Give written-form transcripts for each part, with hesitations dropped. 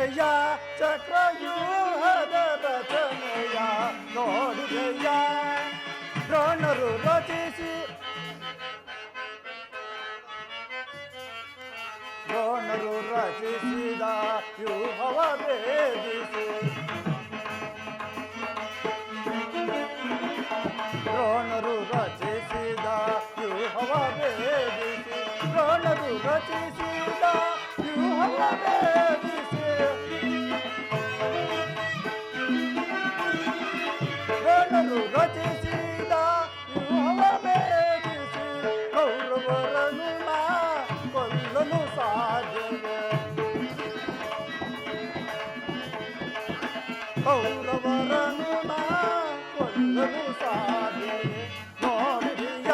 ನೋಡಿದೆಯ ಚಕ್ರವ್ಯೂಹದ ರಚನೆಯ ನೋಡಿದೆಯ ದ್ರೋಣರು ರಚಿಸಿ ದ್ರೋಣರು ರಚಿಸಿದ ವ್ಯೂಹವ ಭೇದಿಸಿ ದ್ರೋಣರು ರಚಿಸಿದ ವ್ಯೂಹವ ಭೇದಿಸಿ ದ್ರೋಣರು ರಚಿಸಿದ ವ್ಯೂಹವ ಭೇದಿಸಿ ದ್ರೋಣರು ರಚಿಸಿದ ವ್ಯೂಹವ ಭೇದಿಸಿ ಕೌರವರನ್ನು ನಾ ಕೊಲ್ಲಲು ಸಾಧ್ಯವೇ ಕೌರವರನ್ನು ನಾ ಕೊಲ್ಲಲು ಸಾಧ್ಯವೇ ನೋಡಿದೆಯ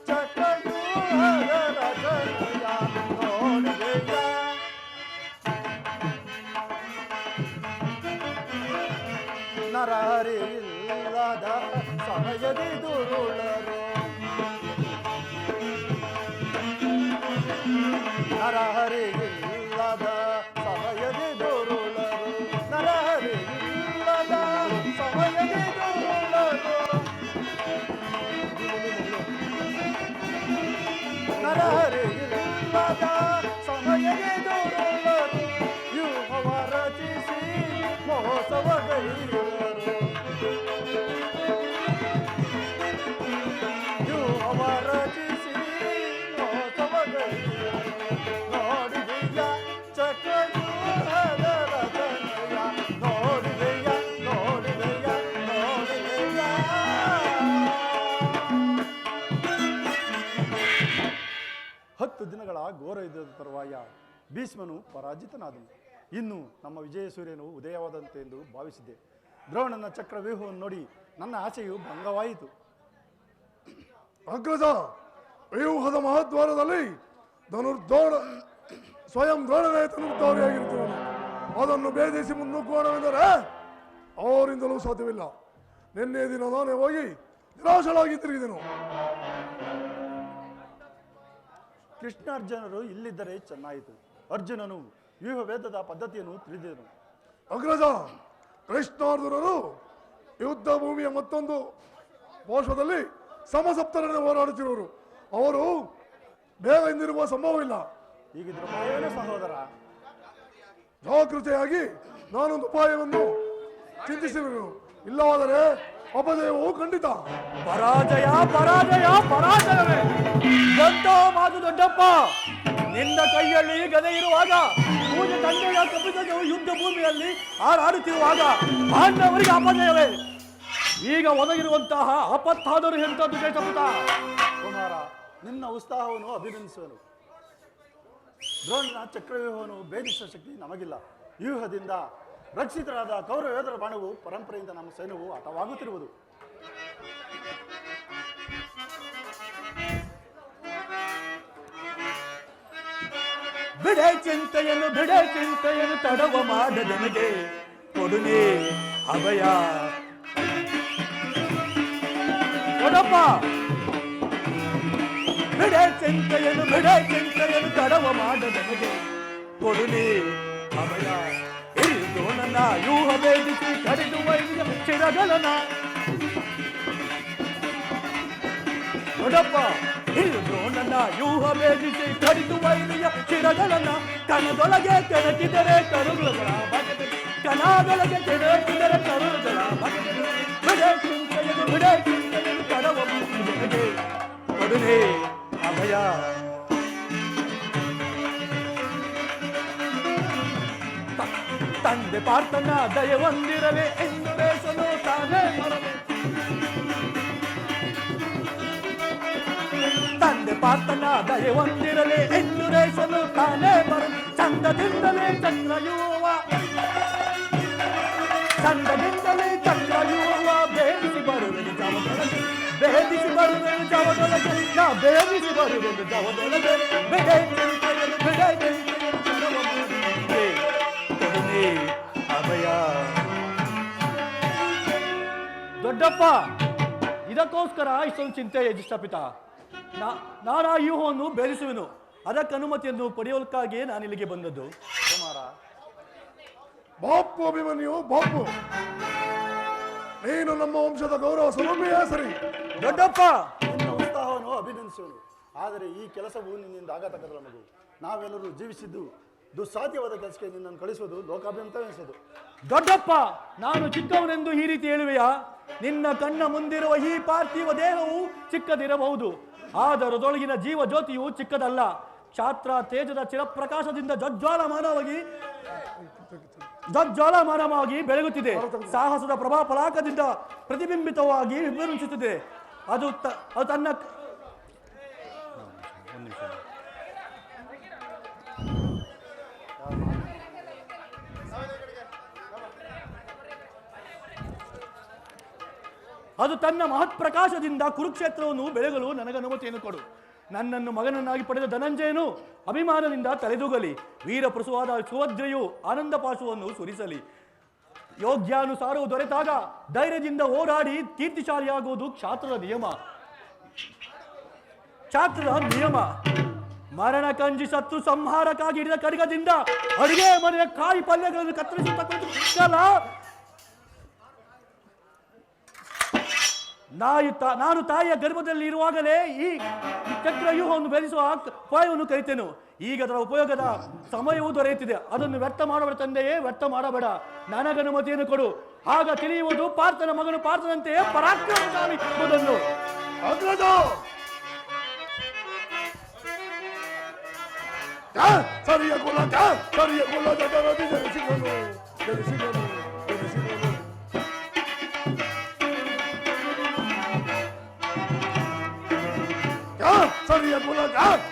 ಚಕ್ರವ್ಯೂಹದ ರಚನೆಯ ನೋಡಿದೆಯ ನರಹರಿಯಿಲ್ಲದ ಸಮಯದಿ ದುರುಳರು ನರಹರಿಯಿಲ್ಲದ ಸಮಯದಿ ದುರುಳರು ನರಹರಿಯಿಲ್ಲದ ಸಮಯದಿ ದುರುಳರು ನರಹರಿಯಿಲ್ಲದ ಸಮಯದಿ ದುರುಳರು ವ್ಯೂಹವ ರಚಿಸಿ ಮೋಸವ ಗೈದರು ವ್ಯೂಹವ ರಚಿಸಿ ಮೋಸವ ಗೈದರು ನೋಡಿದೆಯ ಚಕ್ರವ್ಯೂಹದ ರಚನೆಯ ನೋಡಿದೆಯ ನೋಡಿದೆಯ ನೋಡಿದೆಯ 10 ದಿನಗಳ ಘೋರ ಯುದ್ಧದ ತರುವಾಯ ಭೀಷ್ಮನು ಪರಾಜಿತನಾದನು. ಇನ್ನು ನಮ್ಮ ವಿಜಯ ಸೂರ್ಯನು ಉದಯವಾದಂತೆ ಎಂದು ಭಾವಿಸಿದ್ದೆ. ದ್ರೋಣನ ಚಕ್ರವ್ಯೂಹವನ್ನು ನೋಡಿ ನನ್ನ ಆಸೆಯು ಭಂಗವಾಯಿತು. ಅಗ್ರಜ, ವ್ಯೂಹದ ಮಹದ್ವಾರದಲ್ಲಿ ಸ್ವಯಂ ದ್ರೋಣನೇ ಧನುರ್ಧಾರಿಯಾಗಿರುತ್ತಾನೆ. ಅದನ್ನು ಭೇದಿಸಿ ಮುನ್ನುಗ್ಗೋಣವೆಂದರೆ ಅವರಿಂದಲೂ ಸಾಧ್ಯವಿಲ್ಲ. ನಿನ್ನೆ ದಿನ ನಾನೇ ಹೋಗಿ ನಿರಾಶರಾಗಿ ತಿರುಗಿದೆನು. ಕೃಷ್ಣಾರ್ಜುನರು ಇಲ್ಲಿದ್ದರೆ ಚೆನ್ನಾಯಿತು. ಅರ್ಜುನನು ವ್ಯೂಹ ವೇದದ ಪದ್ಧತಿಯನ್ನು ತಿಳಿದಿದ್ದನು. ಅಗ್ರಜ, ಕೃಷ್ಣಾರ್ಜುನರು ಯುದ್ಧ ಭೂಮಿಯ ಮತ್ತೊಂದು ಪಾರ್ಶ್ವದಲ್ಲಿ ಸಮಸಪ್ತರನ್ನು ಹೋರಾಡುತ್ತಿರುವರು. ಅವರು ಬೇಗ ಹಿಂದಿರುವ ಸಂಭವವಿಲ್ಲ. ಹೀಗಿದ್ರೆ ಭಯವೇ ಸಹೋದರ. ಜಾಗೃತೆಯಾಗಿ ನಾನೊಂದು ಉಪಾಯವನ್ನು ಚಿಂತಿಸಿರುವೆನು. ಇಲ್ಲವಾದರೆ ಅಪಜಯವು ಖಂಡಿತ. ಪರಾಜಯ ಪರಾಜಯ ಪರಾಜಯವೇ. ದೊಡ್ಡ ಮಾತು ದೊಡ್ಡಪ್ಪ. ನಿನ್ನ ಕೈಯಲ್ಲಿ ಗದೆ ಇರುವಾಗ ಪೂಜೆ ತಂದೆಯ ಕಪಿತನು ಯುದ್ಧ ಭೂಮಿಯಲ್ಲಿ ಹಾರಾಡುತ್ತಿರುವಾಗ ಪಾಂಡವರಿಗೆ ಅಪಜಯವೇ. ಈಗ ಒದಗಿರುವಂತಹ ಆಪತ್ತಾದರೂ ಎಂಥದ್ದು ಕೇಶಪುತ. ಕುಮಾರ, ನಿನ್ನ ಉತ್ಸಾಹವನ್ನು ಅಭಿನಂದಿಸುವನು. ದ್ರೋಣನ ಚಕ್ರವ್ಯೂಹವನ್ನು ಭೇದಿಸುವ ಶಕ್ತಿ ನಮಗಿಲ್ಲ. ವ್ಯೂಹದಿಂದ ರಕ್ಷಿತರಾದ ಕೌರವ ಯೋಧರ ಬಾಣವು ಪರಂಪರೆಯಿಂದ ನಮ್ಮ ಸೈನ್ಯವು ಹತವಾಗುತ್ತಿರುವುದು. ಬಿಡೆ ಚಿಂತೆಯನ್ನು ತಡವ ಮಾಡದನಿಗೆ ಕೊಡುನೆ ಅಭಯ. ಕೊಡಪ್ಪ. ಬಿಡೆ ಚಿಂತೆಯನ್ನು ತಡವ ಮಾಡದನಿಗೆ ಕೊಡುನೆ ಅಭಯ. ಹಿರಿದು ನನ್ನ ವ್ಯೂಹ ಭೇದಿಸಿ ಕಡಿದು ವೈದ್ಯ ಚಿರಗಲನ. ಕೊಡಪ್ಪ. ಹಿರಿದು ನನ್ನ ವ್ಯೂಹ ಭೇದಿಸಿ ಕಡಿದು ವೈದ್ಯ ಚಿರಗಲನ. ಕಣದೊಳಗೆ ಕೆಣಕಿದರೆ ಕರುಳುಗಳ ಬಗೆದೆ ಕಣದೊಳಗೆ ಕೆಣಕಿದರೆ ಕರುಳುಗಳ ಬಗೆದೆ. ಬಿಡೆ ಚಿಂತೆಯನ್ನು ತಡವ ಮಾಡದನಿಗೆ ಕೊಡುನೆ ಅಭಯ. ತಂದೆ ಪಾರ್ಥನ ದಯ ಹೊಂದಿರಲಿ ಎಂದು ಬೇಸಲು ತಾನೇ ಮರವೆ. ತಂದೆ ಪಾರ್ಥನ ದಯ ಹೊಂದಿರಲಿ ಎಂದು ಬೇಸಲು ತಾನೇ ಮರವೆ. ಚಂದದಿಂದಲೇ ಚಕ್ರವ್ಯೂಹ ಭೇದಿಸಿ ಬರುವೆನು ಜವದೊಳಗೆ. ನಾ ಭೇದಿಸಿ ಬರುವೆನು ಜವದೊಳಗೆ. ಬಿಡೆ ಅಭಯ. ದೊಡ್ಡಪ್ಪ, ಇದಕ್ಕೋಸ್ಕರ ಇಷ್ಟೊಂದು ಚಿಂತೆ ಜ್ಯೇಷ್ಠಪಿತ. ನಾನು ಆ ವ್ಯೂಹವನ್ನು ಭೇದಿಸುವೆನು. ಅದಕ್ಕೆ ಅನುಮತಿಯನ್ನು ಪಡೆಯೋದಕ್ಕಾಗಿಯೇ ನಾನು ಇಲ್ಲಿಗೆ ಬಂದದ್ದು. ಕುಮಾರ, ಬಾಪು ಅಭಿಮನ್ಯು ಬಾಪು, ನೀನು ನಮ್ಮ ವಂಶದ ಗೌರವ ಸ್ವರೂಪಿಯೇ ಸರಿ. ದೊಡ್ಡಪ್ಪ, ನಿನ್ನ ಉತ್ಸಾಹವನ್ನು ಅಭಿನಂದಿಸುವನು. ಆದರೆ ಈ ಕೆಲಸವು ನಿನ್ನಿಂದ ಆಗತಕ್ಕದಲ್ಲ ಮಗು. ನಾವೆಲ್ಲರೂ ಜೀವಿಸಿದ್ದು ದುಸ್ಸಾಧ್ಯವಾದ ಕೆಲಸಕ್ಕೆ ನಿನ್ನನ್ನು ಕಳಿಸುವುದು ಲೋಕಾಭಿಮತವೆನಿಸೋದು. ದೊಡ್ಡಪ್ಪ, ನಾನು ಚಿಕ್ಕವನೆಂದು ಈ ರೀತಿ ಹೇಳುವೆಯಾ? ನಿನ್ನ ಕಣ್ಣ ಮುಂದಿರುವ ಈ ಪಾರ್ಥಿವ ದೇಹವು ಚಿಕ್ಕದಿರಬಹುದು, ಆದರದೊಳಗಿನ ಜೀವ ಜ್ಯೋತಿಯು ಚಿಕ್ಕದಲ್ಲ. ಕ್ಷಾತ್ರ ತೇಜದ ಚಿರಪ್ರಕಾಶದಿಂದ ಜಜ್ಜ್ವಾಲಮಾನವಾಗಿ ಬೆಳಗುತ್ತಿದೆ. ಸಾಹಸದ ಪ್ರಭಾ ಫಲಾಕದಿಂದ ಪ್ರತಿಬಿಂಬಿತವಾಗಿ ವಿಭಜಿಸುತ್ತಿದೆ. ಅದು ತನ್ನ ಅದು ತನ್ನ ಮಹತ್ ಪ್ರಕಾಶದಿಂದ ಕುರುಕ್ಷೇತ್ರವನ್ನು ಬೆಳಗಲು ನನಗನುಮತಿಯನ್ನು ಕೊಡು. ನನ್ನನ್ನು ಮಗನನ್ನಾಗಿ ಪಡೆದ ಧನಂಜಯನು ಅಭಿಮಾನದಿಂದ ತಲೆದೂಗಲಿ. ವೀರಪ್ರಸುವಾದ ಸುಭದ್ರೆಯು ಆನಂದ ಪಾಶುವನ್ನು ಸುರಿಸಲಿ. ಯೋಗ್ಯಾನುಸಾರವು ದೊರೆತಾಗ ಧೈರ್ಯದಿಂದ ಹೋರಾಡಿ ಕೀರ್ತಿಶಾಲಿಯಾಗುವುದು ಕ್ಷಾತ್ರದ ನಿಯಮ. ಮರಣ ಕಂಜಿ ಸತ್ತು ಸಂಹಾರಕ್ಕಾಗಿ ಹಿಡಿದ ಖಡ್ಗದಿಂದ ಅಡುಗೆ ಮನೆಯ ಕಾಯಿ ಪಲ್ಯಗಳನ್ನು ಕತ್ತರಿಸುತ್ತ ನಾನು ತಾಯಿಯ ಗರ್ಭದಲ್ಲಿ ಇರುವಾಗಲೇ ಈ ಚಕ್ರವ್ಯೂಹವನ್ನು ಬೆಳೆಸುವ ಉಪಾಯವನ್ನು ಕಲಿತೆನು. ಈಗ ಅದರ ಉಪಯೋಗದ ಸಮಯವೂ ದೊರೆಯುತ್ತಿದೆ. ಅದನ್ನು ವ್ಯರ್ಥ ಮಾಡಬೇಡ ತಂದೆಯೇ, ವ್ಯರ್ಥ ಮಾಡಬೇಡ. ನನಗನುಮತಿಯನ್ನು ಕೊಡು. ಆಗ ತಿಳಿಯುವುದು ಪಾರ್ಥನ ಮಗನು ಪಾರ್ಥನಂತೆಯೇ ಪರಾಕ್ರಮಶಾಲಿ ಎಂಬುದನ್ನು.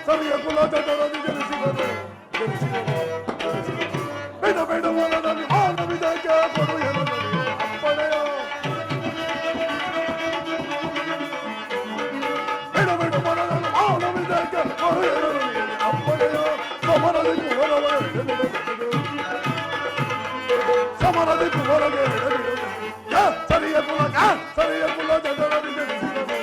ಸರಿಯ ಕುಲ ಜಟರದಿ ಜನಿಸಿದನು. ಬೇಡ ಬೇಡ ಮನದಲ್ಲಿ ಮಾನವಿದಕ್ಕೆ ಕೊಡು ಎನ್ನನು ಅಪ್ಪಣೆಯ. ಬೇಡ ಬೇಡ ಮನದಲ್ಲಿ ಮಾನವಿದಕ್ಕೆ ಕೊಡು ಎನ್ನನು ಅಪ್ಪಣೆಯ. ಸಮರದಿಕ್ಕೂ ಹೊರಗೆ ಸರಿಯ ಕುಲ ಜಟರದಿ ಜನಿಸಿದನು.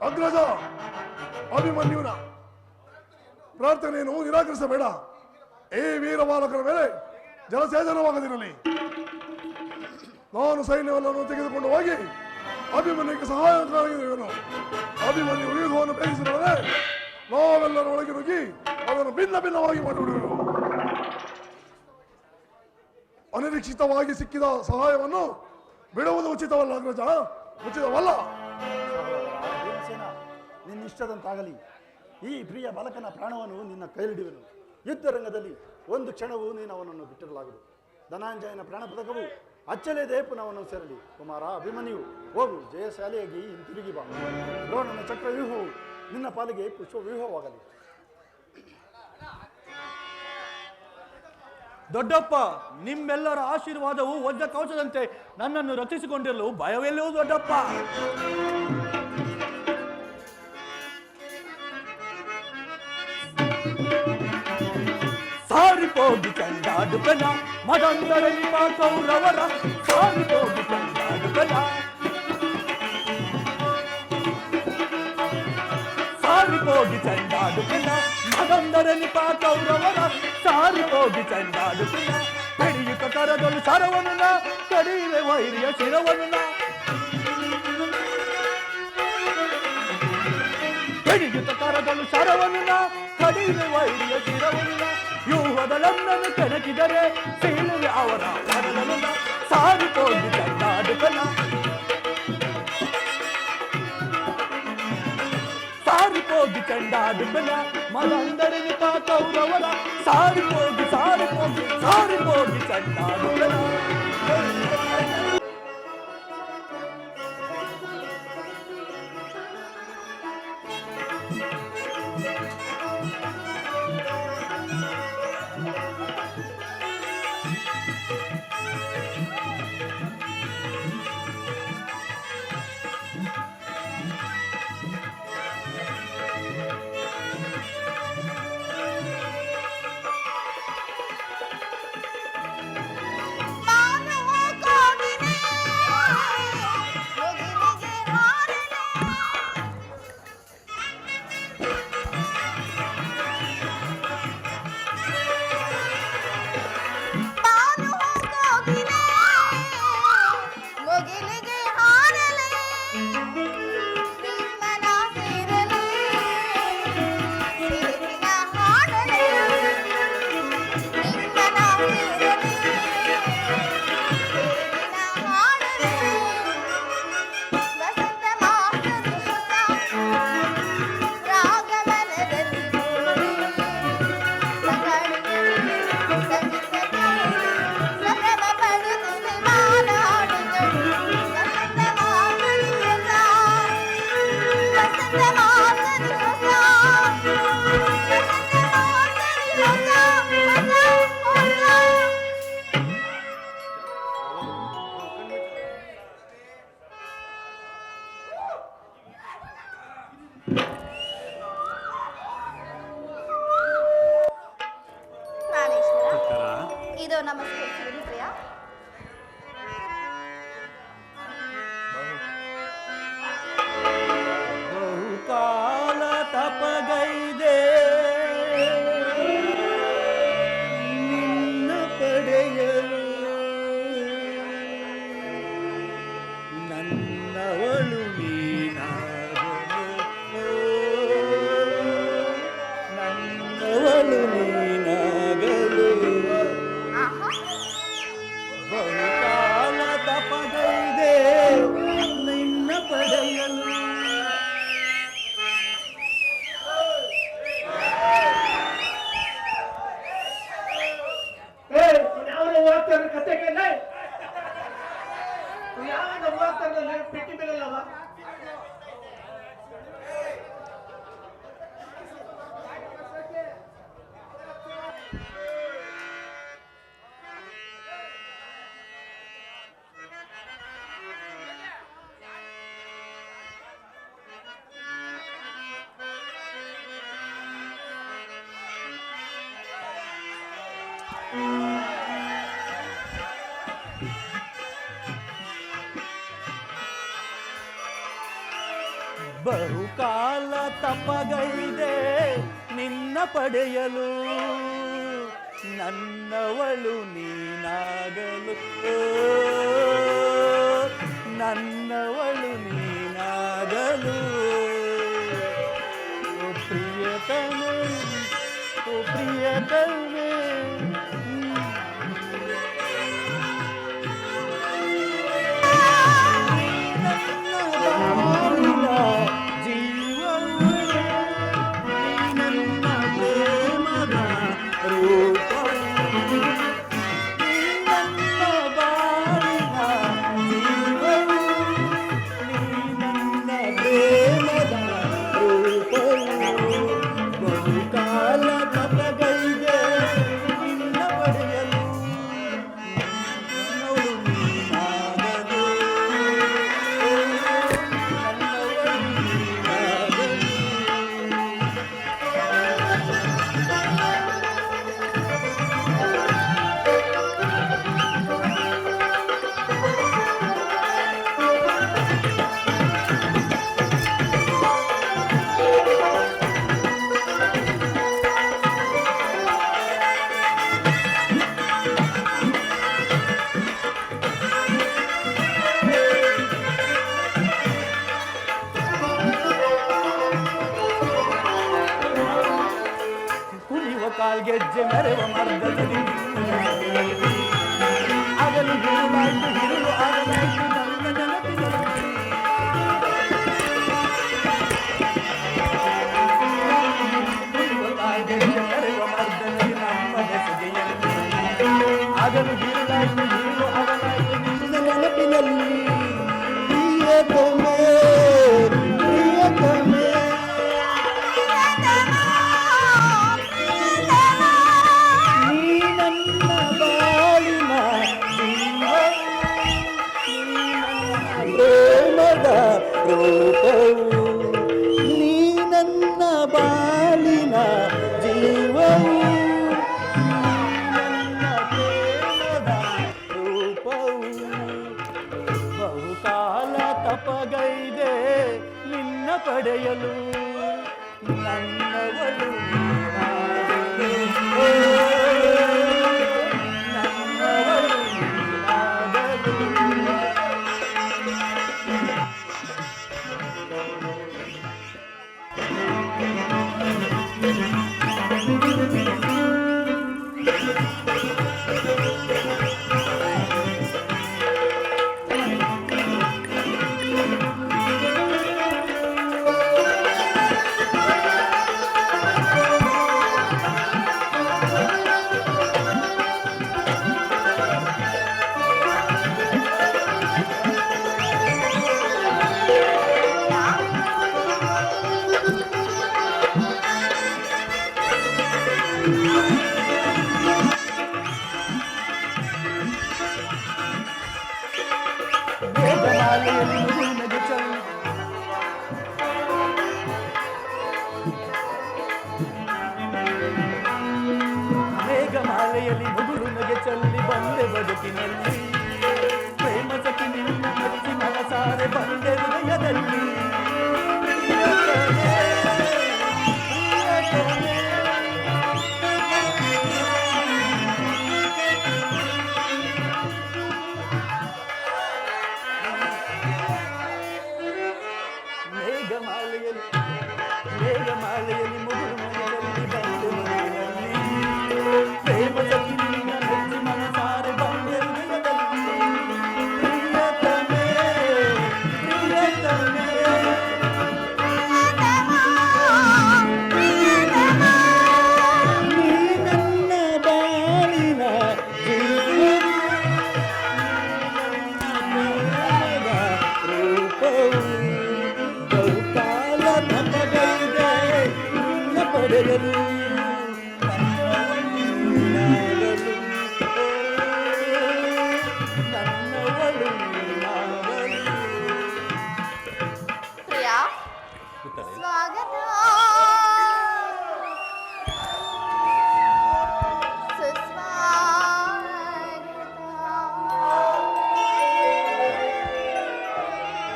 ಅಗ್ರಜ, ಅಭಿಮನ್ಯುನ ಪ್ರಾರ್ಥನೆಯನ್ನು ನಿರಾಕರಿಸಬೇಡ. ಈ ವೀರ ಬಾಲಕರ ಮೇಲೆ ಜಲಸೇಚನವಾಗದಿರಲಿ. ನಾನು ಸೈನ್ಯವನ್ನು ತೆಗೆದುಕೊಂಡು ಹೋಗಿ ಅಭಿಮನ್ಯುಗೆ ಸಹಾಯಕರಾಗಿರುವೆನು. ಅಭಿಮನ್ಯು ವ್ಯೂಹವನ್ನು ಭೇದಿಸಿದರೆ ನಾವೆಲ್ಲರ ಒಳಗೆ ನುಗ್ಗಿ ಅದನ್ನು ಭಿನ್ನವಾಗಿ ಮಾಡಿಬಿಡುವೆನು. ಅನಿರೀಕ್ಷಿತವಾಗಿ ಸಿಕ್ಕಿದ ಸಹಾಯವನ್ನು ಬಿಡುವುದು ಉಚಿತವಲ್ಲ ಅಗ್ರಜ, ಉಚಿತವಲ್ಲ. ನಿನ್ನಿಷ್ಟದಂತಾಗಲಿ. ಈ ಪ್ರಿಯ ಬಾಲಕನ ಪ್ರಾಣವನ್ನು ನಿನ್ನ ಕೈಲಿಡುವೆನು. ಯುದ್ಧ ರಂಗದಲ್ಲಿ ಒಂದು ಕ್ಷಣವೂ ನೀನು ಅವನನ್ನು ಬಿಟ್ಟಿರಲಾಗದು. ಧನಂಜಯನ ಪ್ರಾಣ ಪದಕವು ಅಚ್ಚಲೇದೇ ಪುನಃವನ್ನು ಸೇರಲಿ. ಕುಮಾರ ಅಭಿಮನ್ಯು, ಹೋಗು, ಜಯಶಾಲಿಯಾಗಿ ಹಿಂತಿರುಗಿ ಬಾ. ದ್ರೋಣನ ಚಕ್ರವ್ಯೂಹವು ನಿನ್ನ ಪಾಲಿಗೆ ಪುಷ್ಪವ್ಯೂಹವಾಗಲಿ. ದೊಡ್ಡಪ್ಪ, ನಿಮ್ಮೆಲ್ಲರ ಆಶೀರ್ವಾದವು ವಜ್ರ ಕವಚದಂತೆ ನನ್ನನ್ನು ರಕ್ಷಿಸಿಕೊಂಡಿರಲು ಭಯವೆಲ್ಲವೂ ದೊಡ್ಡಪ್ಪ. ಸಾರಿಪೋಗಿ ಚಂಡಾಡುಗನ ಮದಂದರಲ್ಲಿ ಕೌರವರ ಸಾರಿಪೋಗಿ ಚಂಡಾಡುಗನ ಸಾರಿಪೋಗಿ ಚಂಡಾಡುಗನ ಮದಂದರಲ್ಲಿ ಕೌರವರ ಸಾರಿಪೋಗಿ ಚಂಡಾಡುಗನ ಕಡಿಯುತ್ತ ಕರದೊಳು ಶರವನುನ ಕಡಿಯುವೆ ವೈರಿಯ ಶಿರವನುನ ಕಡಿಯುತ್ತ ಕರದೊಳು ಶರವನುನ ಕಡಿಯುವೆ ವೈರಿಯ ಶಿರವನುನ ವ್ಯೂಹದಲ್ಲನ್ನು ಕೆಣಕಿದರೆ ಸೀಳುವೆ ಅವರ ವರದನುನ ಸಾರಿಪೋಗಿ ಚಂಡಾಡುಗನ ಸಾರಿಪೋಗಿ ಚಂಡಾಡುಗನ ಮದಂದರಲ್ಲಿ ಕೌರವರ ಸಾರಿಪೋಗಿ ಸಾರಿಪೋಗಿ ಸಾರಿಪೋಗಿ ಚಂಡಾಡುಗನ. ನಮಸ್ಕರಿಸುವಿರಿ ಪ್ರಿಯ. ಬಹುಕಾಲ ತಪಗೈದೆ ನಿನ್ನ ಪಡೆಯಲು ನನ್ನವಳು ನೀನಾಗಲು ನನ್ನವಳು ನೀನಾಗಲು ಬಹುಕಾಲ ತಪಗೈದೆ ನಿನ್ನ ಪಡೆಯಲು. ಪೆಟ್ಟಿ ಬೆಲೆಲ್ಲವ ಬಹುಕಾಲ ತಪಗೈದೆ ನಿನ್ನ ಪಡೆಯಲು ನನ್ನವಳು ನೀನಾಗಲು ನನ್ನವಳು ನೀನಾಗಲು. ಓ ಪ್ರಿಯತಮೆ ಓ ಪ್ರಿಯತಮೆ ಕಾಲ್ಗೆಜ್ಜೆ ಮೆರವ ಮರದಲ್ಲಿ ಆಗಲು ಹಿರುಳಾಯ್ತು ಹಿರುಳು ಆಗಲಾಯ್ತು ನನ್ನ ನೆನಪಿನಲ್ಲಿ. ಕಾಲ್ಗೆಜ್ಜೆ ಮೆರವ ಮರದಲ್ಲಿ ನಮ್ಮ ಬೆಸುಗೆಯಲ್ಲಿ ಆಗಲು ಹಿರುಳಾಯ್ತು ಹಿರುಳು ಆಗಲಾಯ್ತು ನಿನ್ನ ನೆನಪಿನಲ್ಲಿ. ಪ್ರಿಯತಮೆ ಪ್ರಿಯತಮೆ ರೂಪವು ನೀ ನನ್ನ ಬಾಳಿನ ಜೀವವು ನನ್ನ ಪ್ರೇಮದ ರೂಪವು. ಬಹುಕಾಲ ತಪಗೈದೆ ನಿನ್ನ ಪಡೆಯಲು ನನ್ನವಳು ನೀನಾಗಲು ನನ್ನವಳು ನೀನಾಗಲು. ಮೇಘಮಾಲೆಯಲ್ಲಿ ಮುಗುಳು ನಗೆ ಚಲ್ಲಿ ಬದುಕಿನಲ್ಲಿ ಪ್ರೇಮ ಸಖಿ ನಿನ್ನ ಮೆಚ್ಚಿ ಮನಸಾರೆ ಬಂದೆ ಹೃದಯದಲ್ಲಿ ಮೇಘಮಾಲೆಯಲ್ಲಿ ಮುಗುಳು ಮನೆಯಲ್ಲಿ ಬಂದು ಮನೆಯಲ್ಲಿ ಪ್ರೇಮ ಸಖಿ ನಿನ್ನ ಮೆಚ್ಚಿ ಮನಸಾರೆ ಬಂದೆ ಹೃದಯದಲ್ಲಿ ಪ್ರಿಯತಮೇ ಪ್ರಿಯತಮೇ ನೀ ನನ್ನ ಬಾಳಿನ ರೂಪವು ಬಹುಕಾಲ ನಮಗೈದೆ ನಿನ್ನ ಪಡೆಯಲು ನನ್ನವಳು ನಾವಳು. ಪ್ರಿಯಾ ಗೊತ್ತಲೇ? ಸ್ವಾಗತ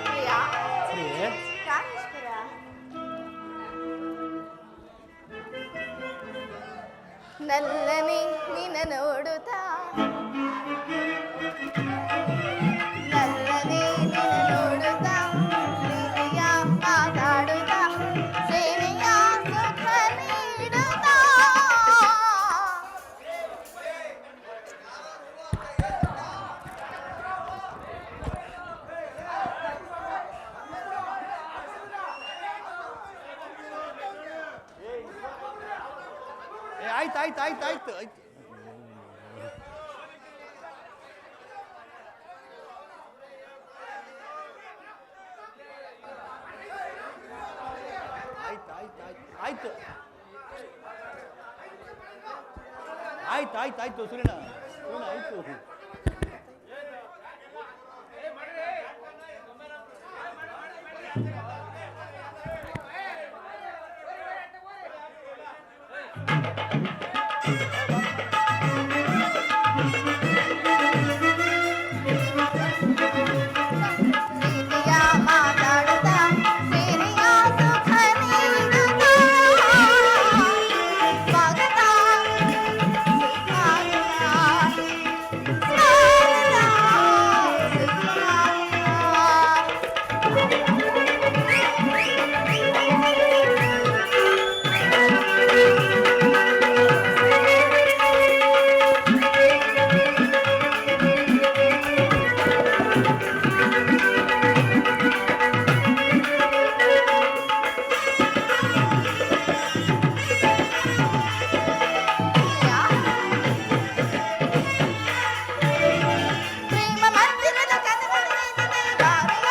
ಪ್ರಿಯಾ ಪ್ರಿಯೆ, ಪ್ರಾಣೇಶ್ವರ ನಲ್ಲನೆ ನಿನ್ನ ನೋಡುತ್ತಾ ನಲ್ಲನೆ ನಿನ್ನ ನೋಡುತ್ತಾ ಪ್ರೀತಿಯ ಮಾತಾಡುತ್ತಾ ಸೇವೆಯ ಸುಖ ನೀಡುತ್ತಾ ಆಯ್ತು ಆಯ್ತು ಆಯ್ತು ಆಯ್ತು ಆಯ್ತು ಆಯ್ತು ಆಯ್ತು ಆಯ್ತು ಆಯ್ತು ಸುರೇಣ ಆಯ್ತು ಪ್ರೀತಿಯ ಮಾತಾಡುತ್ತಾ ಸೇವೆಯ ಸುಖ ನೀಡುತ್ತಾ ಸ್ವಾಗತ ಪ್ರೇಮ ಮಂದಿರದ ಕನವಳಿದೆ ಬಾರಯ್ಯ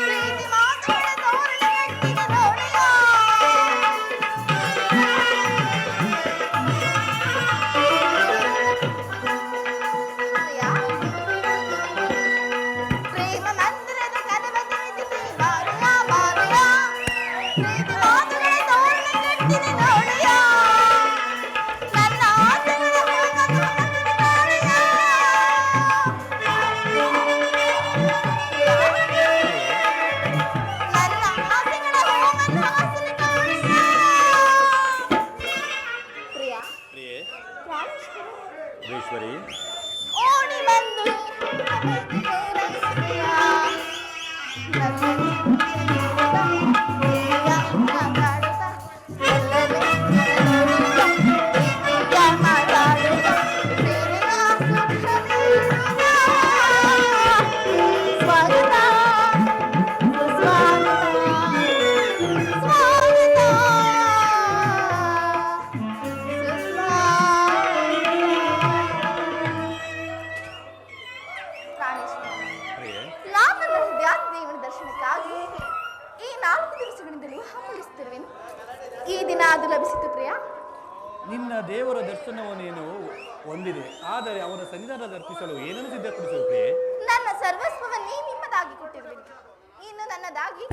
ಪ್ರೀತಿ ಮಾತಾಡ ತೋರಣ ಗಟ್ಟಿಗೆ ನೋಡಯ್ಯ ಪ್ರೇಮ ಮಂದಿರದ ಕನವಳಿದೆ ಬಾರಯ್ಯ ಬಾರಯ್ಯ ಪ್ರೀತಿ ಮಾತಾಡ ತೋರಣ ಗಟ್ಟಿಗೆ ನೋಡಯ್ಯ ನನ್ನ ಆಸೆಗಳ ಪ್ರಿಯಾ ಪ್ರಿಯೆ ಪ್ರಾಣೇಶ್ವರಿ ಈಶ್ವರಿ ಓಡಿ ಬಂದು ಸ್ವಾಗತ ಪ್ರಿಯೆ ನಾನು ದೇವನ ದರ್ಶನಕ್ಕಾಗಿ ಈ 4 ದಿವಸಗಳಿಂದಲೂ ಹಮ್ಮಳಿಸುತ್ತಿರುವೆನು ಈ ದಿನ ಅದು ಲಭಿಸಿತು ಪ್ರಿಯಾ ನಿನ್ನ ದೇವರ ದರ್ಶನವನ್ನೇನು ಹೊಂದಿದೆ ಆದರೆ ಅವರ ಸನ್ನಿಧಾನದ ಅರ್ಪಿಸಲು ಏನನ್ನು ಸಿದ್ಧಪಡಿಸುವ ಪ್ರಿಯೆ ನನ್ನ ಸರ್ವಸ್ವವನ್ನೇ ನಿಮ್ಮದಾಗಿ ಕೊಟ್ಟಿರುವೆನು ಇನ್ನು ನನ್ನದಾಗಿ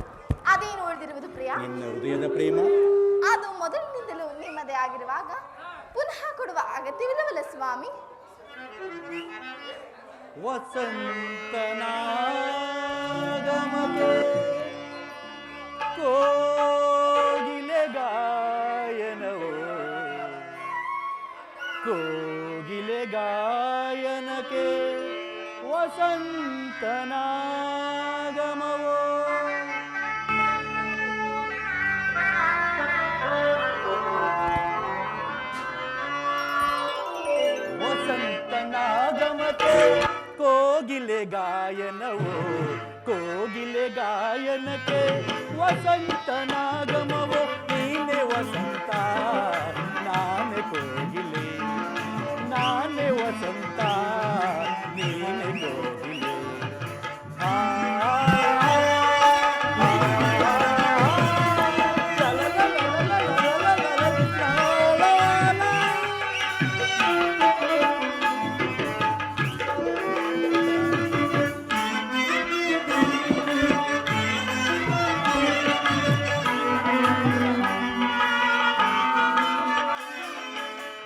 ಅದೇನು ಉಳಿದಿರುವುದು ಪ್ರಿಯಾ ನಿನ್ನ ಹೃದಯದ ಪ್ರೇಮ ಅದು ಮೊದಲಿನಿಂದಲೂ ನಿಮ್ಮದೇ ಆಗಿರುವಾಗ ಪುನಃ ಕೊಡುವ ಅಗತ್ಯವಿಲ್ಲವಲ್ಲ ಸ್ವಾಮಿ ವಸಂತನಾಗಮಕ್ಕೆ ಕೋಗಿಲೆ ಗಾಯನವೋ ಕೋಗಿಲೆ ಗಾಯನಕ್ಕೆ ವಸಂತನಾಗಮವೋ ವಸಂತನಾಗಮಕ್ಕೆ ಕೋಗಿಲೆ ಗಾಯನವೋ ಕೋಗಿಲೆ ಗಾಯನಕ್ಕೆ ವಸಂತನಾಗಮವೋ ನೀನೆ ವಸಂತ ನಾನೆ ಕೋಗಿಲೆ ನಾನೆ ವಸಂತ ನೀನೆ ಕೋಗಿಲೆ ಆ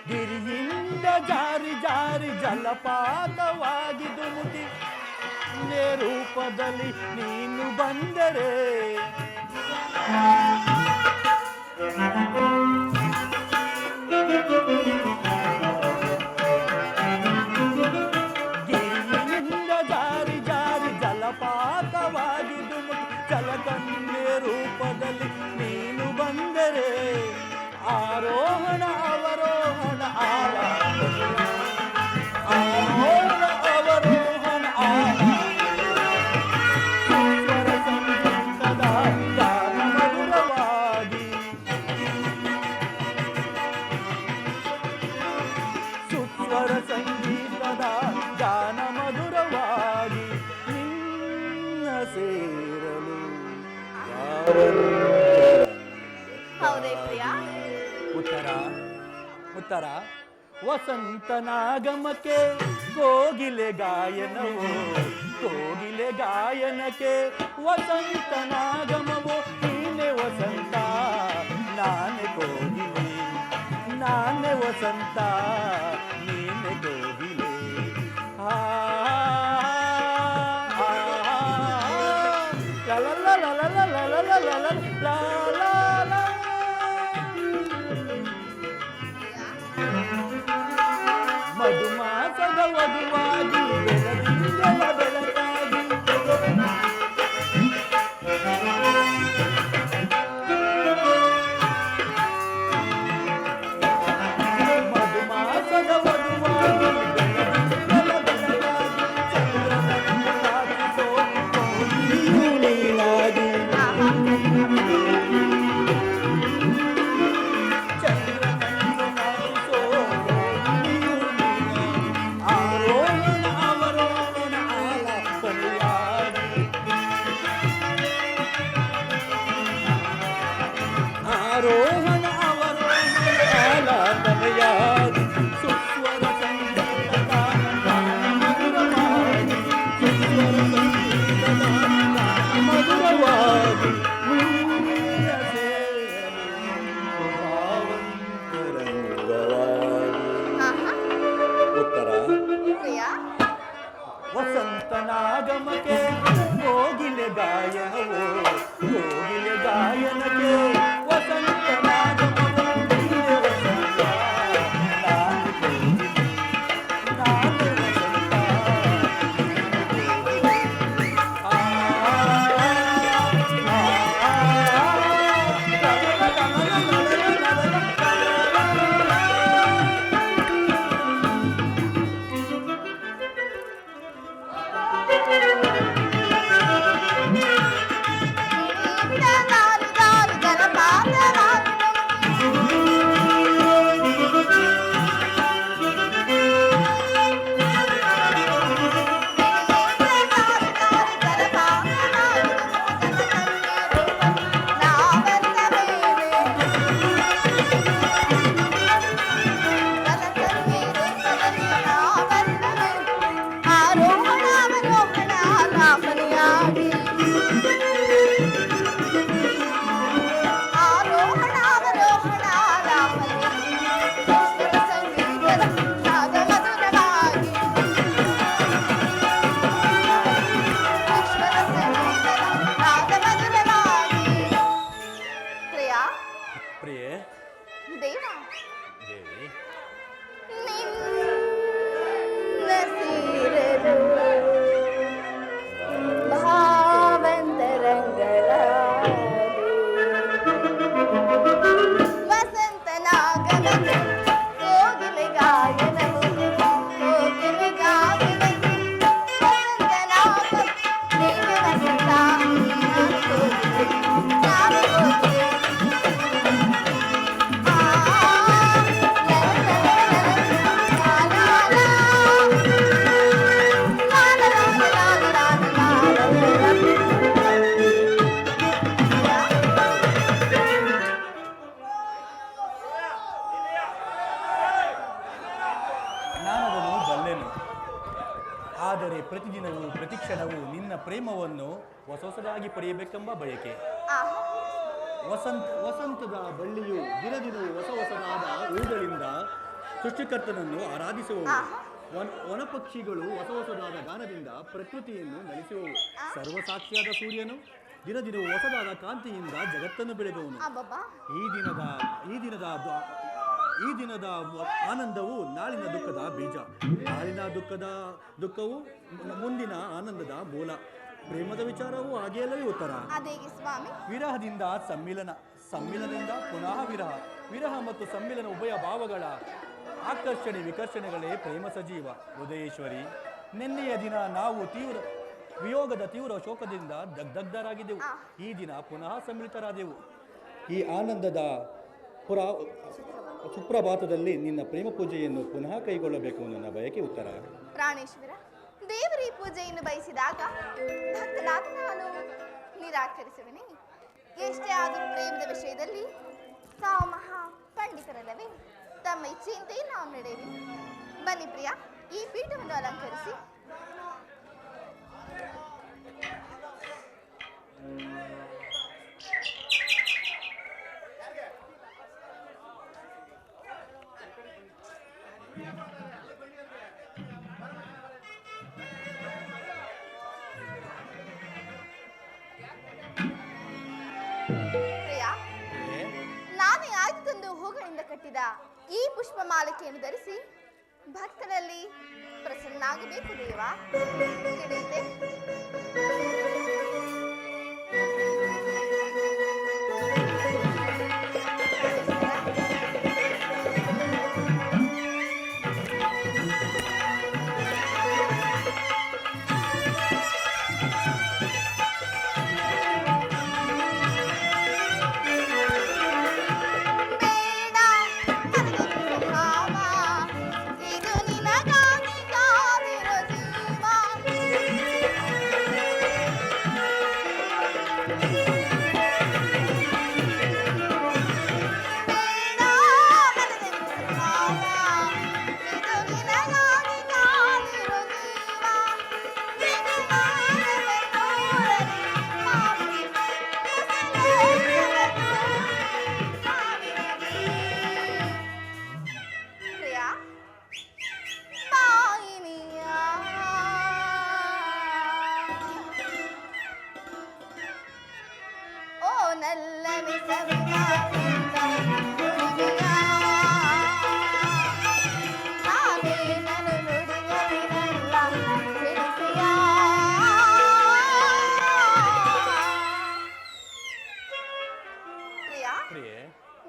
ಗಿರಿಯಿಂದ ಜಾರಿ ಜಾರಿ ಜಲಪಾತವಾಗಿ ಧುಮುಕಿ ರೂಪದಲ್ಲಿ ನೀನು ಬಂದರೆ ಗಿರಿಯಿಂದ ಜಾರಿ ಜಾರಿ ಜಲಪಾತವಾಗಿ ಧುಮುಕಿ ಜಲಕನ್ಯೆ ರೂಪದಲ್ಲಿ ನೀನು ಬಂದರೆ ಆರೋಹಣ ಅವರೋಹಣ ಆರೋಹಣ ಅವರೋಹಣ ಸುಸ್ವರ ಸಂಗೀತದ ಗಾನ ಮಧುರವಾಗಿ ಸುಸ್ವರ ಸಂಗೀತದ ಗಾನ ಮಧುರವಾಗಿ ನಿನ್ನ ಸೇರಲು ಹೌದೇ ಪ್ರಿಯ? ಉತ್ತರ ಉತ್ತರ ವಸಂತನಾಗಮಕ್ಕೆ ಕೋಗಿಲೆ ಗಾಯನವೋ ಕೋಗಿಲೆ ಗಾಯನಕ್ಕೆ ವಸಂತನಾಗಮವೋ ನೀನೆ ವಸಂತ ನಾನೆ ಕೋಗಿಲೆ ನಾನೆ ವಸಂತ ನೀನೆ ಕೋಗಿಲೆ ಆ ಲ ಲ ಲ ಲ ಲ ಲ ಲ ಲ ಲ ಲ ಲ ಲ. ಮಧುಮಾಸದ ವಧುವಾಗಿ ಬೆಳದಿಂಗಳ ಬೆಳಕಾಗಿ ಮಧುಮಾಸದ ವಧುವಾಗಿ ಬೆಳದಿಂಗಳ ಬೆಳಕಾಗಿ ಚಂದ್ರನನ್ನು ಕಾಪಿಸೋ ಕೋಗಿಲೆಯು ನೀನಾಗಿ ಚಂದ್ರನನ್ನು ಕಾಪಿಸೋ ಕೋಗಿಲೆಯು ನೀನಾಗಿ ಆರೋಹಣ ಅವರೋಹಣ ಆಲಾಪನೆಯಾಗಿ ಆರೋಹಣ ಅವರೋಹಣ ಆಲಾಪನೆಯಾಗಿ ಸುಸ್ವರ ಸಂಗೀತದ ಗಾನ ಮಧುರವಾಗಿ ಸುಸ್ವರ ಸಂಗೀತದ ಗಾನ ಮಧುರವಾಗಿ ನಿನ್ನ ಸೇರಲು ಭಾವಂತರಂಗವಾಗಿ. ಆಹಾ, ಉತ್ತರ ಪ್ರಿಯ? ವಸಂತನಾಗಮಕ್ಕೆ ಕೋಗಿಲೆ ಗಾಯನವೋ ಕೋಗಿಲೆ ಗಾಯನಕ್ಕೆ ವಸಂತನಾಗಮವೋ ನೀನೆ ವಸಂತ ನಾನೆ ಕೋಗಿಲೆ ನಾನೆ ವಸಂತ ನೀನೆ ಕೋಗಿಲೆ. ಆ ದೇವ ದೇವಿ ನಿನ್ನ ಸೀರೆದು ಭಾವಂತರಂಗಳ ವಸಂತನಾಗಮನ ಕೋಗಿಲೆ ಗಾಯನವು ಕೋಗಿಲೆ ಗಾಯನವು ವಸಂತನಾಗಮ ನೀವೇ ವಸಂತ ನಾನು ಕೋಗಿಲೆ ನಾನು ಕೋಗಿಲೆ ನಾನದನ್ನು ಬಲ್ಲೆನು. ಆದರೆ ಪ್ರತಿದಿನವೂ ಪ್ರತಿಕ್ಷಣವೂ ನಿನ್ನ ಪ್ರೇಮವನ್ನು ಹೊಸದಾಗಿ ಪಡೆಯಬೇಕೆಂಬ ಬಯಕೆ. ವಸಂತದ ಬಳ್ಳಿಯು ದಿನದಿನವೂ ಹೊಸದಾದ ಹೂಗಳಿಂದ ಸೃಷ್ಟಿಕರ್ತನನ್ನು ಆರಾಧಿಸುವವು. ವನಪಕ್ಷಿಗಳು ಹೊಸದಾದ ಗಾನದಿಂದ ಪ್ರಕೃತಿಯನ್ನು ನಲಿಸುವವು. ಸರ್ವಸಾಕ್ಷಿಯಾದ ಸೂರ್ಯನು ದಿನದಿನವೂ ಹೊಸದಾದ ಕಾಂತಿಯಿಂದ ಜಗತ್ತನ್ನು ಬೆಳೆದವನು. ಈ ದಿನದ ಆನಂದವು ನಾಳಿನ ದುಃಖದ ಬೀಜ. ನಾಳಿನ ದುಃಖವು ಮುಂದಿನ ಆನಂದದ ಮೂಲ. ಪ್ರೇಮದ ವಿಚಾರವು ಹಾಗೆಯಲ್ಲವೇ ಉತ್ತರ. ವಿರಹದಿಂದ ಸಮ್ಮಿಲನದಿಂದ ಪುನಃ ವಿರಹ ಮತ್ತು ಸಮ್ಮಿಲನ ಉಭಯ ಭಾವಗಳ ಆಕರ್ಷಣೆ ವಿಕರ್ಷಣೆಗಳೇ ಪ್ರೇಮ ಸಜೀವ. ಉದಯೇಶ್ವರಿ, ನಿನ್ನೆಯ ದಿನ ನಾವು ವಿಯೋಗದ ತೀವ್ರ ಶೋಕದಿಂದ ದಗ್ಧರಾಗಿದ್ದೆವು. ಈ ದಿನ ಪುನಃ ಸಮ್ಮಿಳಿತರಾದೆವು. ಈ ಆನಂದದ ಸುಪ್ರಭಾತದಲ್ಲಿ ನಿನ್ನ ಪ್ರೇಮ ಪೂಜೆಯನ್ನು ಪುನಃ ಕೈಗೊಳ್ಳಬೇಕು ನನ್ನ ಬಯಕೆ ಉತ್ತರ. ಪ್ರಾಣೇಶ್ವರ, ದೇವರ ಈ ಪೂಜೆಯನ್ನು ಬಯಸಿದಾಗ ಭಕ್ತನಾದ ನಾನು ನಿರಾಕರಿಸುವೆನೆ. ಎಷ್ಟೇ ಆದರೂ ಪ್ರೇಮದ ವಿಷಯದಲ್ಲಿ ತಾವು ಮಹಾ ಪಂಡಿತರಲ್ಲವೇ? ತಮ್ಮ ಇಚ್ಛೆಯಂತೆ ನಾವು ನಡೆಯುವೆ. ಬನ್ನಿ ಪ್ರಿಯ, ಈ ಪೀಠವನ್ನು ಅಲಂಕರಿಸಿ. ಪ್ರಿಯ, ನಾನೇ ಆಯ್ದು ತಂದು ಹೂಗಳಿಂದ ಕಟ್ಟಿದ ಈ ಪುಷ್ಪ ಮಾಲಿಕೆಯನ್ನು ಧರಿಸಿ ಭಕ್ತರಲ್ಲಿ ಪ್ರಸನ್ನಾಗಬೇಕು ದೇವ. ತಿಳಿಯಿತೆ?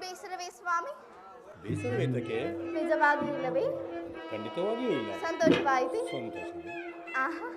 ಬೇಸರವೇ ಸ್ವಾಮಿ? ಬೇಸರವೇತಕ್ಕೆ? ನಿಜವಾಗಿಯೂ ಇಲ್ಲವೇ? ಖಂಡಿತವಾಗಿಯೂ ಇಲ್ಲ. ಸಂತೋಷವಾಯಿತು. ಸಂತೋಷ. ಆಹಾ,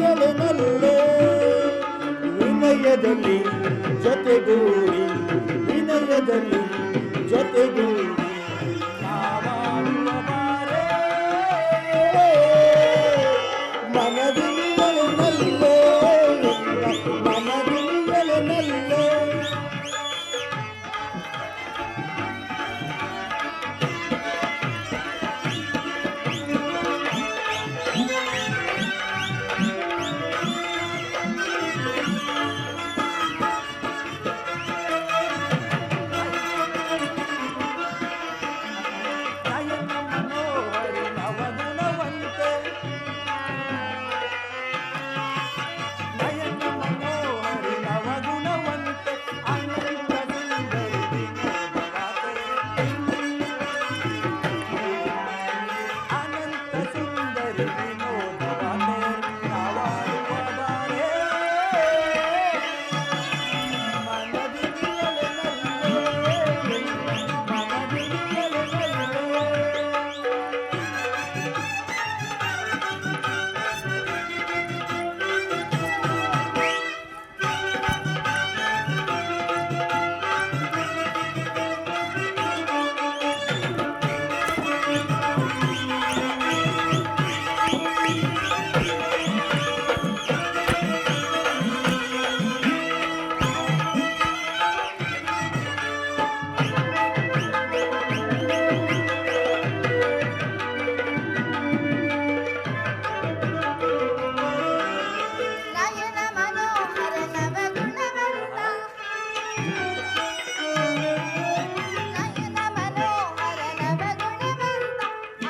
ಮನದಿಯಲೆ ನಲ್ಲೆ ವಿನಯದಲ್ಲಿ ಜೊತೆಗೂಡಿ ವಿನಯದಲ್ಲಿ ಜೊತೆಗೂಡಿ ನಾವಾಡುವ ಬಾರೆ ಮನದಿಯಲೆ ನಲ್ಲೆ ಮನದಿಯಲೆ ನಲ್ಲೆ ನಯನ ಮನೋಹರ ನವಗುಣವಂತ ನಯನ ಮನೋಹರ ನವಗುಣವಂತ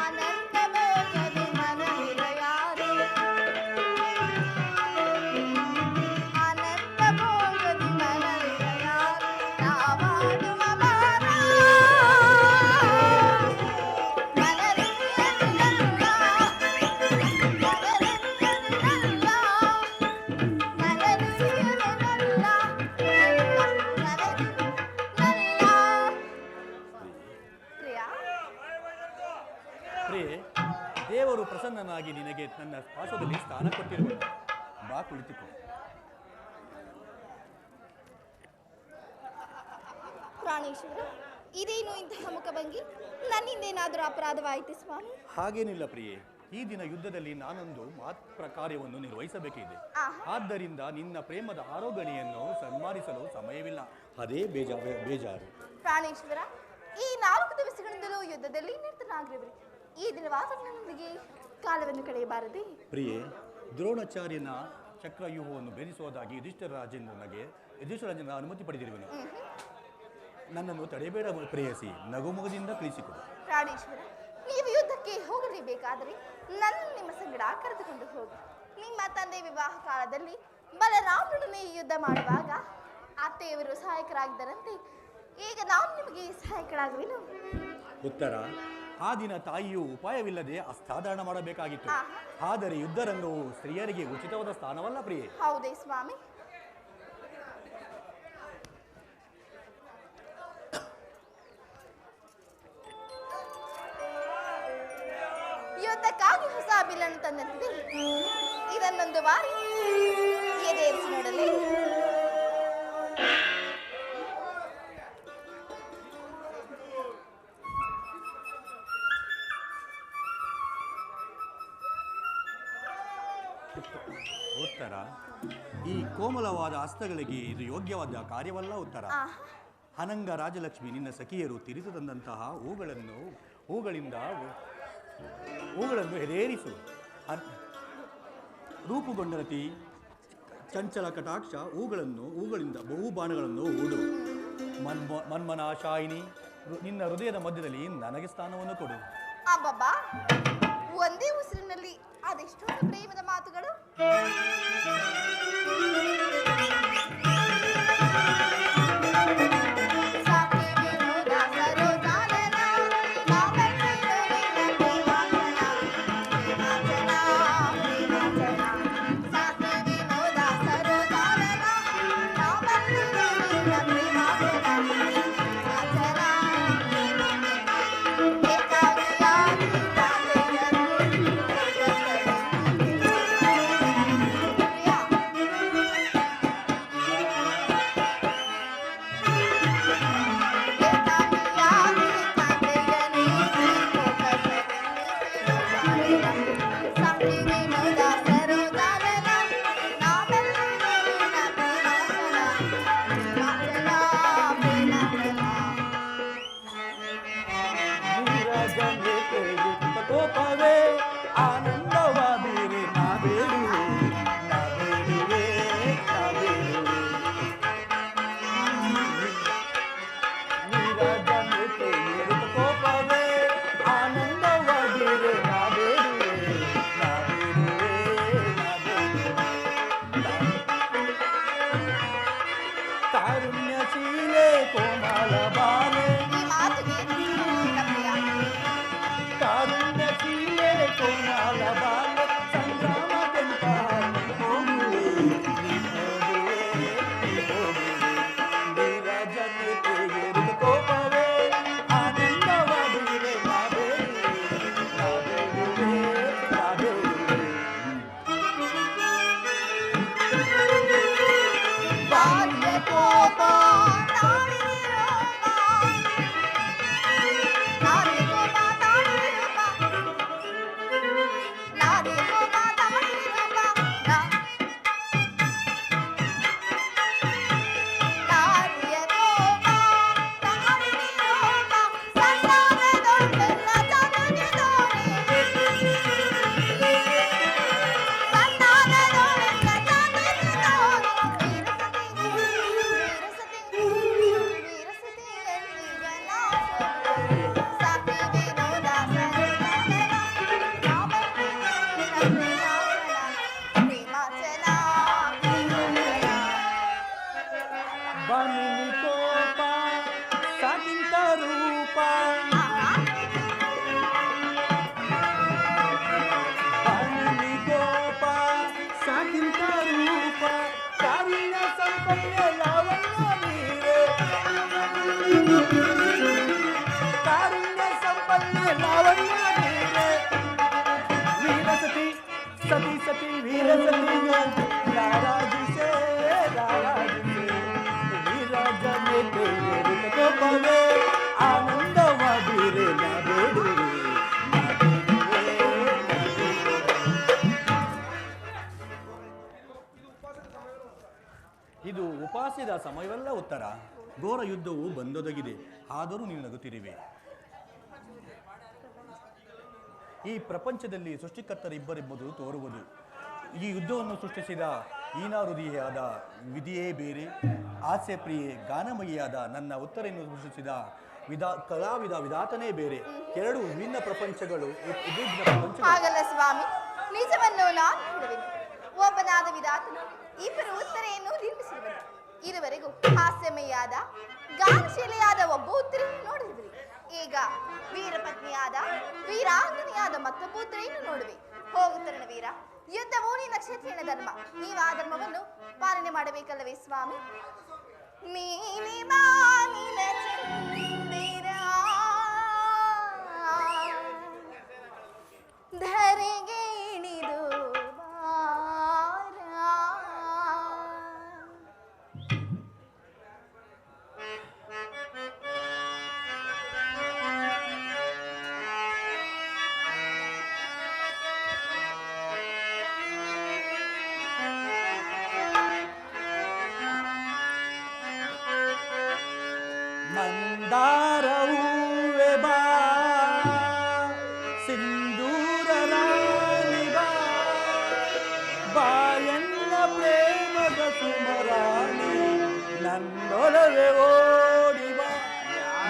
ಅನಂತ ಭೋಗದಿ ಮನವಿರಯಾರೆ ಅನಂತ ಭೋಗದಿ ಮನವಿರಯಾರೆ ನಾವಾಡುವ ಬಾರ ಪ್ರಿಯೆ, ದೇವರು ಪ್ರಸನ್ನನಾಗಿ ನಿನಗೆ ನನ್ನ ಪಾರ್ಶ್ವದಲ್ಲಿ ಸ್ಥಾನ ಕೊಟ್ಟಿರುವನು. ಬಾ ಕುಳಿತುಕೋ. ಪ್ರಾಣೇಶ್ವರ, ಇದೇನು ಇಂತಹ ಮುಖಭಂಗಿ? ನನ್ನಿಂದೇನಾದರೂ ಅಪರಾಧವಾಯಿತು ಸ್ವಾಮಿ? ಹಾಗೇನಿಲ್ಲ ಪ್ರಿಯೆ, ಈ ದಿನ ಯುದ್ಧದಲ್ಲಿ ನಾನೊಂದು ಮಾತ್ರ ಕಾರ್ಯವನ್ನು ನಿರ್ವಹಿಸಬೇಕಿದೆ. ಆದ್ದರಿಂದ ನಿನ್ನ ಪ್ರೇಮದ ಆರೋಗಣೆಯನ್ನು ಸನ್ಮಾನಿಸಲು ಸಮಯವಿಲ್ಲ. ಅದೇ ಬೇಜಾರು. ಪ್ರಾಣೇಶ್ವರ, ಈ 4 ದಿವಸಗಳಿಂದಲೂ ಯುದ್ಧದಲ್ಲಿ ನಿರತನಾಗಿರುವಿರಿ. ಈ ದಿನವಾದರೂ ನನ್ನೊಂದಿಗೆ ಕಾಲವನ್ನು ಕಳೆಯಬಾರದೆ? ಪ್ರಿಯೆ, ದ್ರೋಣಾಚಾರ್ಯನ ಚಕ್ರವ್ಯೂಹವನ್ನು ಭೇದಿಸುವುದಾಗಿ ಯುಧಿಷ್ಠಿರರಾಜನ ಅನುಮತಿ ಪಡೆದಿರುವೆನು. ನನ್ನನ್ನು ತಡೆಬೇಡ ಪ್ರೇಯಸಿ, ನಗುಮುಗದಿಂದ ತಿಳಿಸಿಕೊಡು. ಪ್ರಾಣೇಶ್ವರ, ನೀವು ಯುದ್ಧಕ್ಕೆ ಹೋಗಲೇಬೇಕಾದರೆ ನನ್ನನ್ನು ನಿಮ್ಮ ಸಂಗಡ ಕರೆದುಕೊಂಡು ಹೋಗಿ. ನಿಮ್ಮ ತಂದೆ ವಿವಾಹ ಕಾಲದಲ್ಲಿ ಬಲರಾಮನೊಡನೆ ಯುದ್ಧ ಮಾಡುವಾಗ ಅತ್ತೆಯವರು ಸಹಾಯಕರಾಗಿದ್ದರಂತೆ. ಈಗ ನಾನು ನಿಮಗೆ ಸಹಾಯಕರಾಗುವೆನು. ಉತ್ತರ: ಆ ದಿನ ತಾಯಿಯು ಉಪಾಯವಿಲ್ಲದೆ ಅಸಾಧಾರಣ ಮಾಡಬೇಕಾಗಿತ್ತು. ಆದರೆ ಯುದ್ಧರಂಗವು ಸ್ತ್ರೀಯರಿಗೆ ಉಚಿತವಾದ ಸ್ಥಾನವಲ್ಲ ಪ್ರಿಯೆ. ಹೌದೇ ಸ್ವಾಮಿ? ಯುದ್ಧಕ್ಕಾಗಿ ಹೊಸ ಬಿಲ್ಲನ್ನು ತಂದಂತಿದೆ. ಇದನ್ನೊಂದು ಬಾರಿ ಎದೆರಿಸಿ ನೋಡಲಿ. ಉತ್ತರ: ಈ ಕೋಮಲವಾದ ಹಸ್ತಗಳಿಗೆ ಇದು ಯೋಗ್ಯವಾದ ಕಾರ್ಯವಲ್ಲ. ಉತ್ತರ: ಅನಂಗ ರಾಜಲಕ್ಷ್ಮಿ ನಿನ್ನ ಸಖಿಯರು ತಿರಿದು ತಂದಂತಹ ಹೂಗಳನ್ನು ಎದೇರಿಸು. ರೂಪುಗೊಂಡರತಿ ಚಂಚಲ ಕಟಾಕ್ಷ ಹೂಗಳಿಂದ ಬಹುಬಾಣಗಳನ್ನು ಹೂಡು. ಮನ್ಮನಾಶಾಯಿನಿ, ನಿನ್ನ ಹೃದಯದ ಮಧ್ಯದಲ್ಲಿ ನನಗೆ ಸ್ಥಾನವನ್ನು ಕೊಡು. ಅಬ್ಬಬ್ಬಾ, ಒಂದೇ ಉಸಿರಿನಲ್ಲಿ ಅದೆಷ್ಟೊಂದು ಪ್ರೇಮದ ಮಾತುಗಳು. ಕೋಪ ಕಾಮಿನಿ ಕೋಪ ಸಾಕಿಂತ ರೂಪ ಕಾರುಣ್ಯ ಸಂಪನ್ನ ಲಾವಣ್ಯ ನೀರೇ ಕಾರುಣ್ಯ ಸಂಪನ್ನ ಲಾವಣ್ಯ ನೀರೇ ವೀರಸತಿ ಸತಿ ಸತಿ ವೀರಸತಿಗೆ ರಾರಾಜಿಸೆ ರಾರಾಜಿಸೆ ವೀರಜನೆ ಕೋಪವೇ ಆನಂದವಾದಿರೆ ನಾ ಬೇಡುವೆ ಇದು ಉಪಾಸಿದ ಸಮಯವಲ್ಲ ಉತ್ತರ. ಘೋರ ಯುದ್ಧವು ಬಂದೊದಗಿದೆ, ಆದರೂ ನೀವು ನಗುತ್ತಿರುವೆ. ಈ ಪ್ರಪಂಚದಲ್ಲಿ ಸೃಷ್ಟಿಕರ್ತರಿಬ್ಬರೆಂಬುದು ತೋರುವುದು. ಈ ಯುದ್ಧವನ್ನು ಸೃಷ್ಟಿಸಿದ ಹೀನಾಹೃದಯಿಯಾದ ವಿಧಿಯೇ ಬೇರೆ, ಹಾಸ್ಯಪ್ರಿಯೆ ಗಾನಮಯಿಯಾದ ನನ್ನ ಉತ್ತರೆಯನ್ನು ಸೃಷ್ಟಿಸಿದ ಕಲಾವಿದ ವಿಧಾತನೇ ಬೇರೆ. ಎರಡು ವಿಭಿನ್ನ ಪ್ರಪಂಚಗಳು ವಿಭಿನ್ನ ಪ್ರಪಂಚಗಳು. ಹಾಗಲ್ಲ ಸ್ವಾಮಿ, ನಿಜವನ್ನು ನಾನು ಹೇಳುವೆನು. ಒಬ್ಬನಾದ ವಿಧಾತನು ಇಬ್ಬರು ಉತ್ತರೆಯನ್ನು ನಿರ್ಮಿಸಿರುವನು. ಇದುವರೆಗೂ ಹಾಸ್ಯಮಯಾದ ಗಾನಶೀಲೆಯಾದ ಒಬ್ಬ ಉತ್ತರೆಯನ್ನು ನೋಡಿರುವಿರಿ. ಈಗ ವೀರಪತ್ನಿಯಾದ ವೀರಾಂಗನೆಯಾದ ಮತ್ತೊಬ್ಬ ಉತ್ತರೆಯನ್ನು ನೋಡುವೆ. ಹೋಗುತ್ತರಣ ವೀರ, ಯುದ್ಧವು ನಿನ್ನ ಕ್ಷತ್ರಿಯನ ಧರ್ಮ. ನೀವು ಆ ಧರ್ಮವನ್ನು ಪಾಲನೆ ಮಾಡಬೇಕಲ್ಲವೇ ಸ್ವಾಮಿ? ನೀಲಿ ಬಾನಿನ ಚಂದಿರ ಧರೆಗೆ ಇಳಿದು ಬಾರ. ಮಂದಾರ ಹೂವೆ ಬಾ ಸಿಂಧೂರ ರಾಣಿ ಬಾ ಬಾಯನ್ನ ಪ್ರೇಮದ ಸುಮರಾಣಿ ನನ್ನೊಲವೇ ಓಡಿ ಬಾ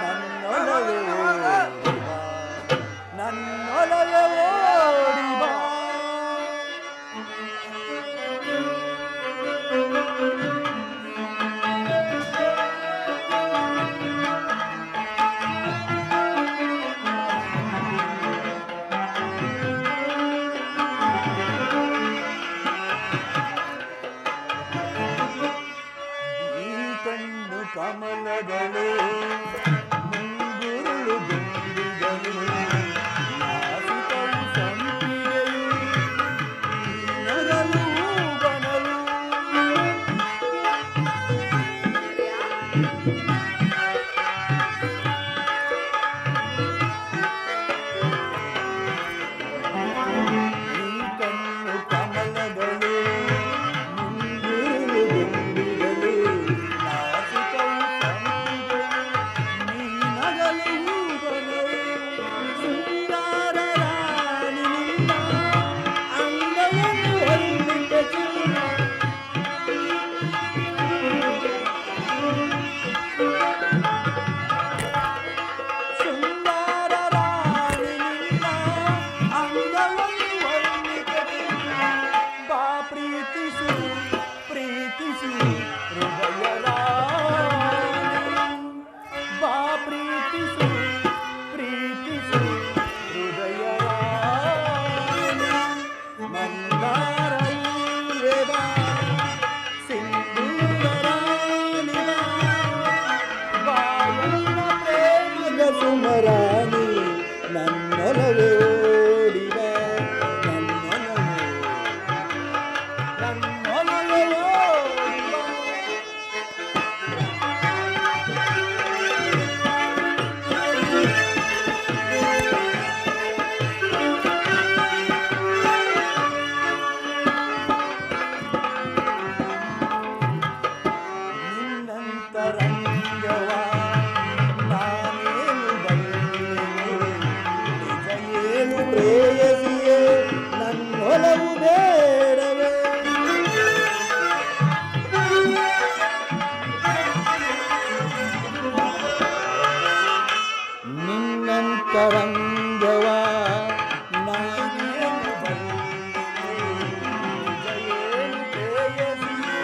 ನನ್ನೊಲವೇ ಓಡಿ ಬಾ ನನ್ನೊಲವೇ ಓಡಿ ಬಾ. ಕಮಲಗಳು ಮುಂಗುರುಳು ದುಂಬಿಗಳು ನಾಸಿಕವು ಸಂಪಿಗೆಯು ನಗಲು ಬನಲು ಈ ಕಣ್ಣು ಕಮಲಗಳು ಮುಂಗುರುಳು ದುಂಬಿಗಳು ಸುಮರಾಣಿ ನನ್ನೊಲವೇ ಓಡಿ ಬಾ ನನ್ನೊಲವೇ ಓಡಿ ಬಾ. ನಿನ್ನಂತರಂಗವಾ ಪ್ರೇಯಸಿಯೇ ನನ್ನೊಲವು ಬೇಡವೇ ನಿನ್ನಂತರಂಗವ ನಾನೇನು ಬಲ್ಲೆನು ಪ್ರೇಯಸಿಯೇ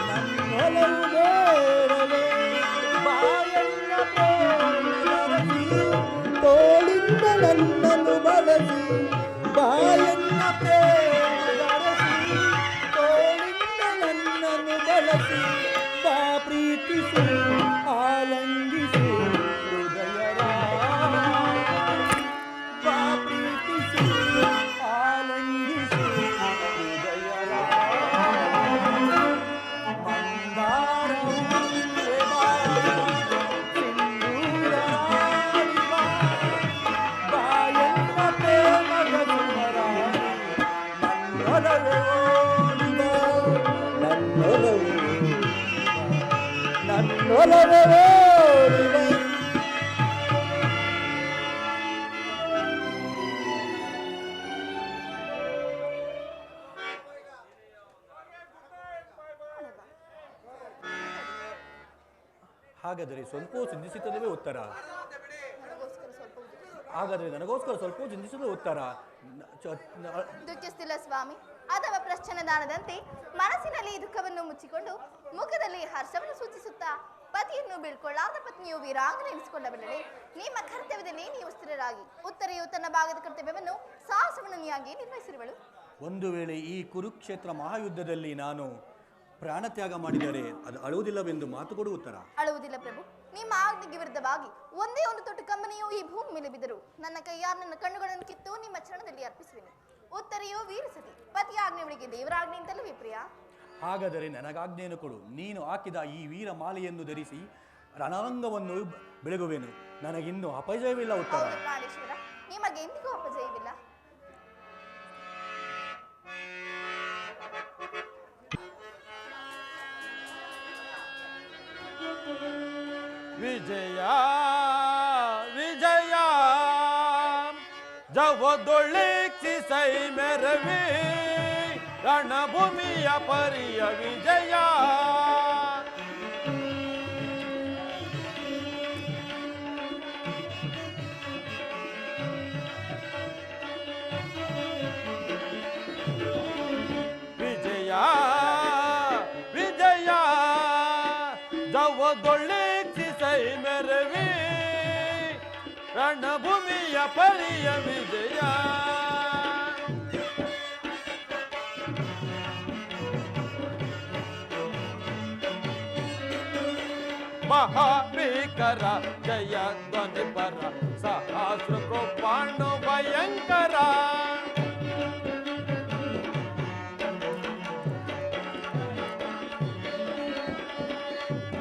ನನ್ನೊಲವು ಬೇಡವೇ ಬಾಯನ್ನ ಪ್ರೇಯಸಿಯೇ ನನ್ನನ್ನು ಬಳಸಿ ಬಾಯನ್ನ ಪ್ರೇಮದರಸಿ ತೋಳಿಂದ ನನ್ನನ್ನು ಬಳಸಿ ಬಾ ಪ್ರೀತಿಸಿ ಆಲಂಗಿಸಿ ಹೃದಯರ ಬಾ ಪ್ರೀತಿಸಿ ಆಲಂಗಿಸಿ ಹೃದಯರ ಮಂದಾರವೇ ಬಾ ಸಿಂಧೂರ ರಾಣಿ ಬಾ ಬಾಯನ್ನ ಪ್ರೇಮದ ಸುಮರಾಣಿ ನನ್ನೊಲವೇ ಓಡಿ ಬಾ ನನ್ನೊಲವೇ ನನ್ನೊಲವೇ ಓಡಿ ಬಾ. ಹಾಗಾದರೆ ಸ್ವಲ್ಪವೂ ಚಿಂತಿಸುತ್ತದವೇ ಉತ್ತರ. ನನಗೋಸ್ಕರ ಸ್ವಲ್ಪ ಹಾಗಾದರೆ ನನಗೋಸ್ಕರ ಸ್ವಲ್ಪವೂ ಚಿಂತಿಸುವುದೇ ಉತ್ತರ. ದುಃಖಿಸ್ತಿಲ್ಲ ಸ್ವಾಮಿ. ಅಥವಾ ಪ್ರಶ್ನದಾನದಂತೆ ಮನಸ್ಸಿನಲ್ಲಿ ದುಃಖವನ್ನು ಮುಚ್ಚಿಕೊಂಡು ಮುಖದಲ್ಲಿ ಹರ್ಷವನ್ನು ಸೂಚಿಸುತ್ತಾ ಪತಿಯನ್ನು ಬೀಳ್ಕೊಳ್ಳಾದ ಪತ್ನಿಯು ವೀರಾಂಗನೆ ಎನಿಸಿಕೊಂಡ ಬೆನ್ನಲ್ಲೇ ನಿಮ್ಮ ಕರ್ತವ್ಯದಲ್ಲಿ ನೀವು ಸ್ಥಿರರಾಗಿ ಉತ್ತರೆಯು ತನ್ನ ಭಾಗದ ಕರ್ತವ್ಯವನ್ನು ಸಾಹಸವನ್ನಿಯಾಗಿ ನಿರ್ವಹಿಸಿರುವಳು. ಒಂದು ವೇಳೆ ಈ ಕುರುಕ್ಷೇತ್ರ ಮಹಾಯುದ್ಧದಲ್ಲಿ ನಾನು ಪ್ರಾಣತ್ಯಾಗ ಮಾಡಿದರೆ ಅದು ಅಳುವುದಿಲ್ಲವೆಂದು ಮಾತು ಕೊಡು ಉತ್ತರ. ಅಳುವುದಿಲ್ಲ ಪ್ರಭು. ನಿಮ್ಮ ಆಜ್ಞೆಗೆ ವಿರುದ್ಧವಾಗಿ ಒಂದೇ ಒಂದು ತೊಟ್ಟು ಕಂಬನಿಯು ಈ ಭೂಮಿ ಮೇಲೆ ಬಿದ್ದರು ನನ್ನ ಕೈಯಾರ ನನ್ನ ಕಣ್ಣುಗಳನ್ನು ಕಿತ್ತು ನಿಮ್ಮ ಚರಣದಲ್ಲಿ ಅರ್ಪಿಸುವೆನು. ಉತ್ತರೆಯೋ ವೀರಸತಿ ಪತಿಯ ಆಜ್ಞೆಗಳಿಗೆ ದೇವರ ಆಜ್ಞೆ ಅಂತಲ್ಲವೇ ಪ್ರಿಯ? ಹಾಗಾದರೆ ನನಗಾಜ್ಞೆಯನ್ನು ಕೊಡು. ನೀನು ಹಾಕಿದ ಈ ವೀರ ಮಾಲೆಯನ್ನು ಧರಿಸಿ ರಣರಂಗವನ್ನು ಬೆಳಗುವೆನು. ನನಗಿನ್ನೂ ಅಪಜಯವಿಲ್ಲ ಉತ್ತರ. ಹೌದು ಪ್ರಾಣೇಶ್ವರ, ನಿಮಗೆ ಎಂದಿಗೂ ಅಪಜಯವಿಲ್ಲ. ವಿಜಯ ವಿಜಯ ಜವದೊಳಿಸಿ ಸೈ ಮೆರವಿ ರಣಭೂಮಿಯ ಪರಿಯ ವಿಜಯ ವಿಜಯ ವಿಜಯ ಜವದೊಳಿಸಿ ಸೈ ಮೆರವಿ ರಣಭೂಮಿಯ ಪರಿಯ ವಿಜಯ ಮಹಾಭೀಕರ ಜಯ ಧ್ವನಿ ಪರ ಸಹಸ್ರ ಕೃಪಾಣು ಭಯಂಕರ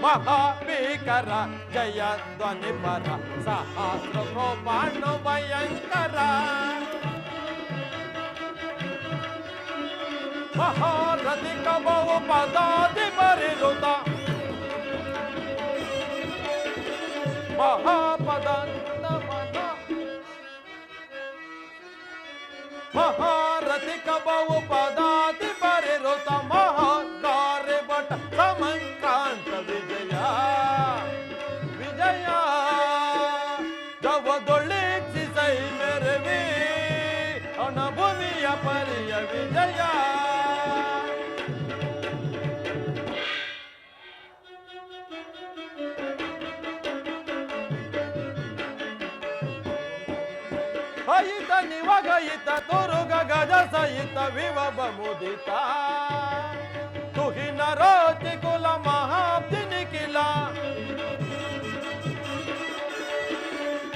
ಮಹಾಭೀಕರ ಜಯ ಧ್ವನಿ ಪರ ಸಹಸ್ರ ಕೃಪಾಣು ಭಯಂಕರ ಮಹಾರಥಿ ಕಬವು ಪದಾದಿ ಬರಿರುತ ಮಹಾಪದಂತ ಮಹಾರಥಿ ಕಬವು ಪದಾತಿ ಬರಿರುತ ಮಹಾಕಾರ್ಯ ಭಟ ಸಮಂಕ್ರಾಂತ ವಿಜಯ ವಿಜಯ ಜವದೊಳಿಸಿ ಸೈ ಮೆರವಿ ರಣಭೂಮಿಯ ಪರಿಯ ವಿಜಯ ಅಯಿತ ನಿವಗಯಿತ ತುರುಗ ಗಜ ಸಹಿತ ವಿವಬ ಮುದಿತ ತುಹಿನ ರೋಚಿ ಕುಲ ಮಹಾಬ್ದಿ ನಿಖಿಲ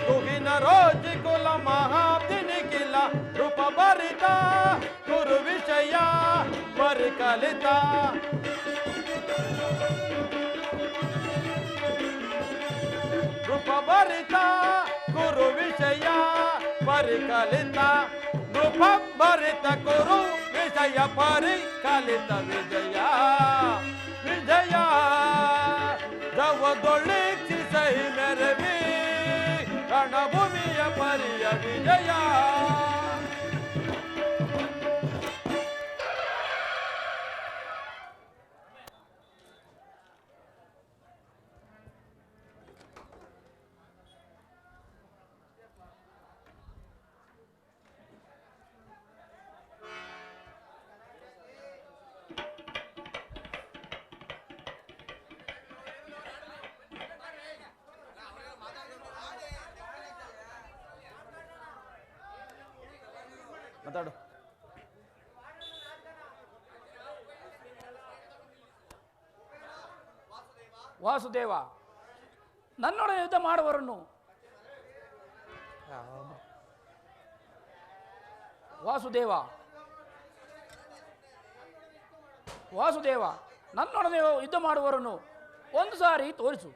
ತುಹಿನ ರೋಚಿ ಕುಲ ಮಹಾಬ್ದಿ ನಿಖಿಲ ರೂಪ ಭರಿತ ಕುರು ವಿಷಯ ಪರಿಕಲಿತ ರೂಪ ಭರಿತ ಕುರು ವಿಷಯ ಪರಿಕಲಿತ ನೃಪ ಭರಿತ ಕುರು ವಿಷಯ ಪರಿಕಲಿತ ವಿಜಯ ವಿಜಯ ಜವದೊಳಿಸಿ ಸೈ ಮೆರವಿ ರಣಭೂಮಿಯ ಪರಿಯ ವಿಜಯ ಮಾತಾಡು. ವಾಸುದೇವ, ನನ್ನೊಡನೆ ಯುದ್ಧ ಮಾಡುವವರನ್ನು ವಾಸುದೇವ ನನ್ನೊಡನೆ ಯುದ್ಧ ಮಾಡುವವರನ್ನು ಒಂದು ಸಾರಿ ತೋರಿಸು.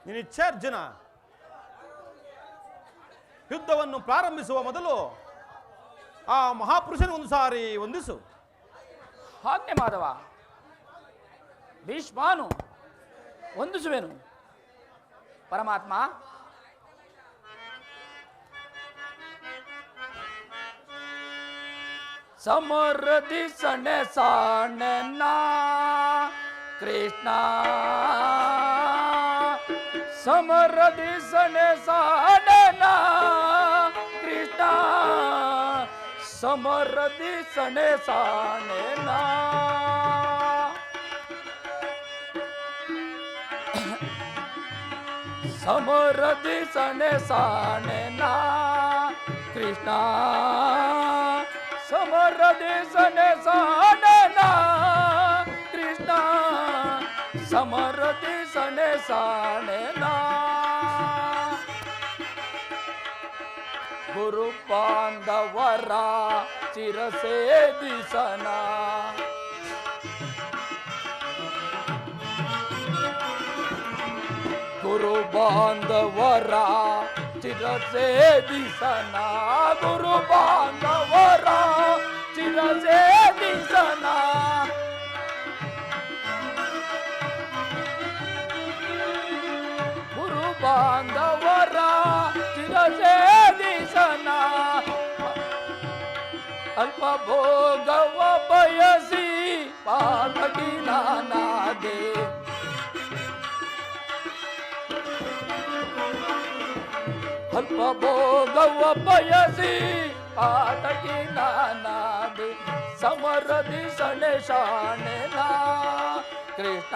ನಿನ್ನಿಚ್ಛೆ ಅರ್ಜುನ. ಯುದ್ಧವನ್ನು ಪ್ರಾರಂಭಿಸುವ ಮೊದಲು ಆ ಮಹಾಪುರುಷನ ಒಂದು ಸಾರಿ ವಂದಿಸು. ಆಜ್ಞೆ ಮಾಧವ. ಭೀಷ್ಮಾನು ವಂದಿಸುವೆನು. ಪರಮಾತ್ಮ, ಸಮರದಿ ಸಣೆ ಸಾಣನ ಕೃಷ್ಣ, ಸಮರದಿ ಸಣೆ ಸಾಣನ ಕೃಷ್ಣ, ಸಮರದಿ ಸಣೆ ಸಾಣನ. ಸಮರದಿ ಸಣೆ ಸಾಣನ ಕೃಷ್ಣ, ಸಮರದಿ ಸಣೆ ಸಾಣನ ಕೃಷ್ಣ, ಸಮರದಿ ಸಣೆ ಸಾಣನ. ಗುರು ಬಾಂಧವರ ಚಿರಸೇದಿಸನ, ಗುರು ಬಾಂಧವರ ಚಿರಸೇದಿಸನ, ಗುರು ಬಾಂಧವರ ಚಿರಸೇದಿಸನ. ಗುರು ಬಾಂಧವರ ಚಿರಸೇದಿಸನ. ಅಲ್ಪ ಭೋಗವ ಬಯಸಿ ಪಾತಕಿ ನಾನಾದೆ, ಅಲ್ಪ ಭೋಗವ ಬಯಸಿ ಪಾತಕಿ ನಾನಾದೆ. ಸಮರದಿ ಸಣೆ ಶಾಣೆನ ಕೃಷ್ಣ,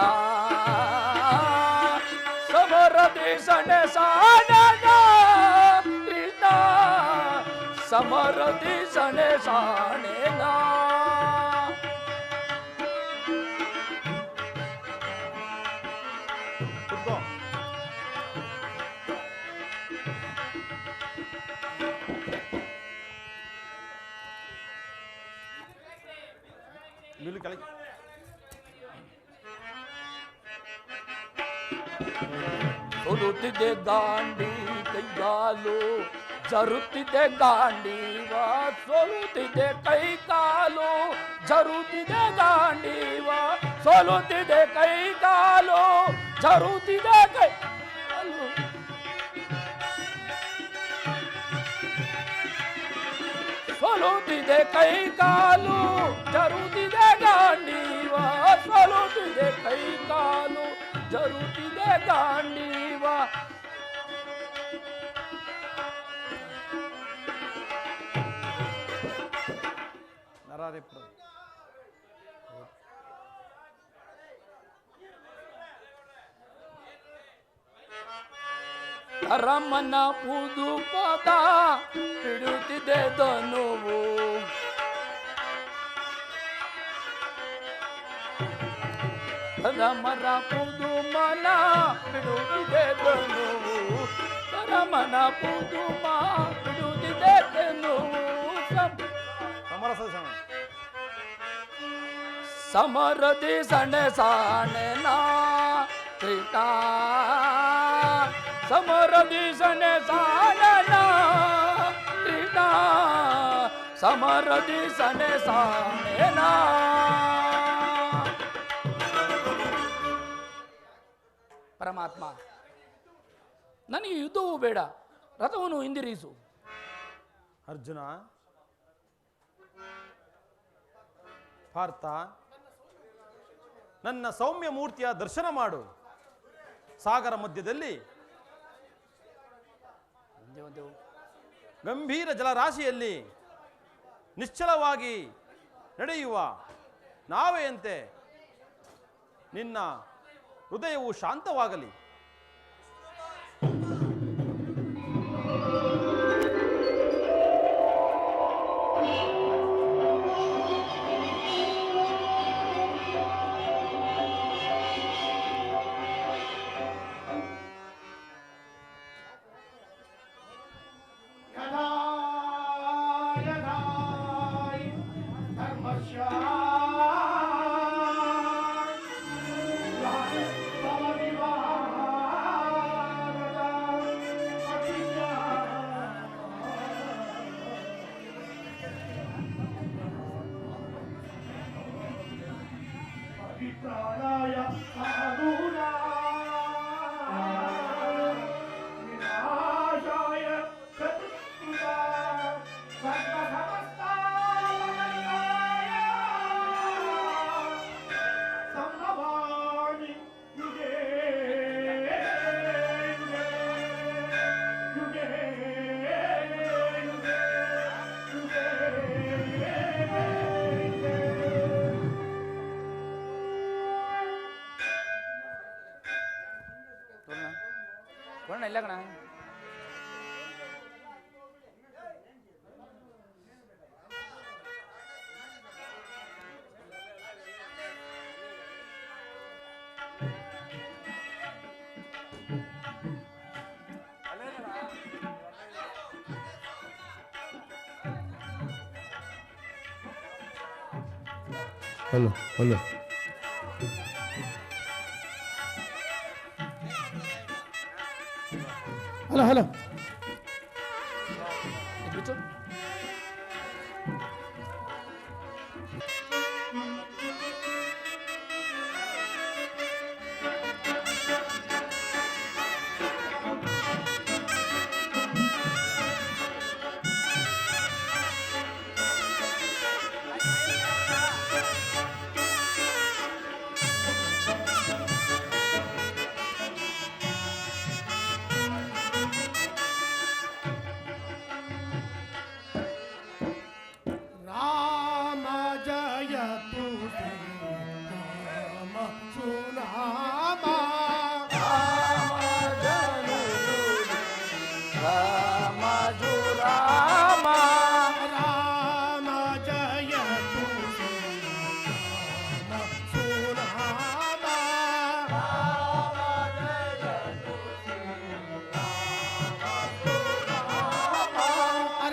ಸಮರದಿ ಸಣೆ ಶಾಣೆನ ಕೃಷ್ಣ, ಸಮರದಿ ಸಣೆ ಶಾಣೆನ. ಕೂತ್ಕೋ. ನಿಲ್ಲು ಕೆಳಗೆ. ಸೋಲುತ್ತಿದೆ ಗಾಂಡಿ ಕೈಗಾಲು, ಜರುತ್ತಿದೆ ಗಾಂಡೀವ, ಸೋಲುತ್ತಿದೆ ಕೈಕಾಲು, ಜರುತ್ತಿದೆ ಗಾಂಡೀವ, ಸೋಲುತ್ತಿದೆ ಕೈಕಾಲು, ಜರುತ್ತಿದೆ ಕೈಕಾಲು. ಸೋಲುತ್ತಿದೆ ಕೈಕಾಲು, ಜರುತ್ತಿದೆ ಗಾಂಡೀವ, ಸೋಲುತ್ತಿದೆ ಕೈಕಾಲು, ಜರುತ್ತಿದೆ ಗಾಂಡೀವ. ನರಾರಿ ಪ್ರಭು. ರಮನ ಪುದು ಪದ ಬಿಡುತ್ತಿದೆ ಧನುವು, ರಮನ ಪುದು ಮನ ಬಿಡುತ್ತಿದೆ ಧನುವು, ರಮನ ಪುದು ಮಾ ಬಿಡುತ್ತಿದೆ ಧನುವು. ಸಮರಸ ಕ್ಷಣ. ಸಮರದಿ ಸಣೆ ಸಾಣೆನ ಕೃಷ್ಣ, ಸಮರದಿ ಸಣೆ ಸಾಣನ ಕೃಷ್ಣ, ಸಮರದಿ ಸಣೆ ಸಾಣೆನ. ಪರಮಾತ್ಮ, ನನಗೆ ಯುದ್ಧವೂ ಬೇಡ, ರಥವನ್ನು ಹಿಂದಿರಿಸು. ಅರ್ಜುನ, ಪಾರ್ಥ, ನನ್ನ ಸೌಮ್ಯ ಮೂರ್ತಿಯ ದರ್ಶನ ಮಾಡು. ಸಾಗರ ಮಧ್ಯದಲ್ಲಿ ಗಂಭೀರ ಜಲರಾಶಿಯಲ್ಲಿ ನಿಶ್ಚಲವಾಗಿ ನಡೆಯುವ ನಾವೆಯಂತೆ ನಿನ್ನ ಹೃದಯವು ಶಾಂತವಾಗಲಿ. ವರ್ಣ ಇಲ್ಲ ಕಣ. ಹಲೋ ಹಲೋ ಹಲೋ ಹಲೋ ಬಿಚ್ಚು. ರಾಮ ಜಯತು ರಾಮ ಸುನಾಮ ರಾಮ ಜೋ ರಾಮ ರಾಮ ಜಯತು ರಾಮ ಸುನಾಮ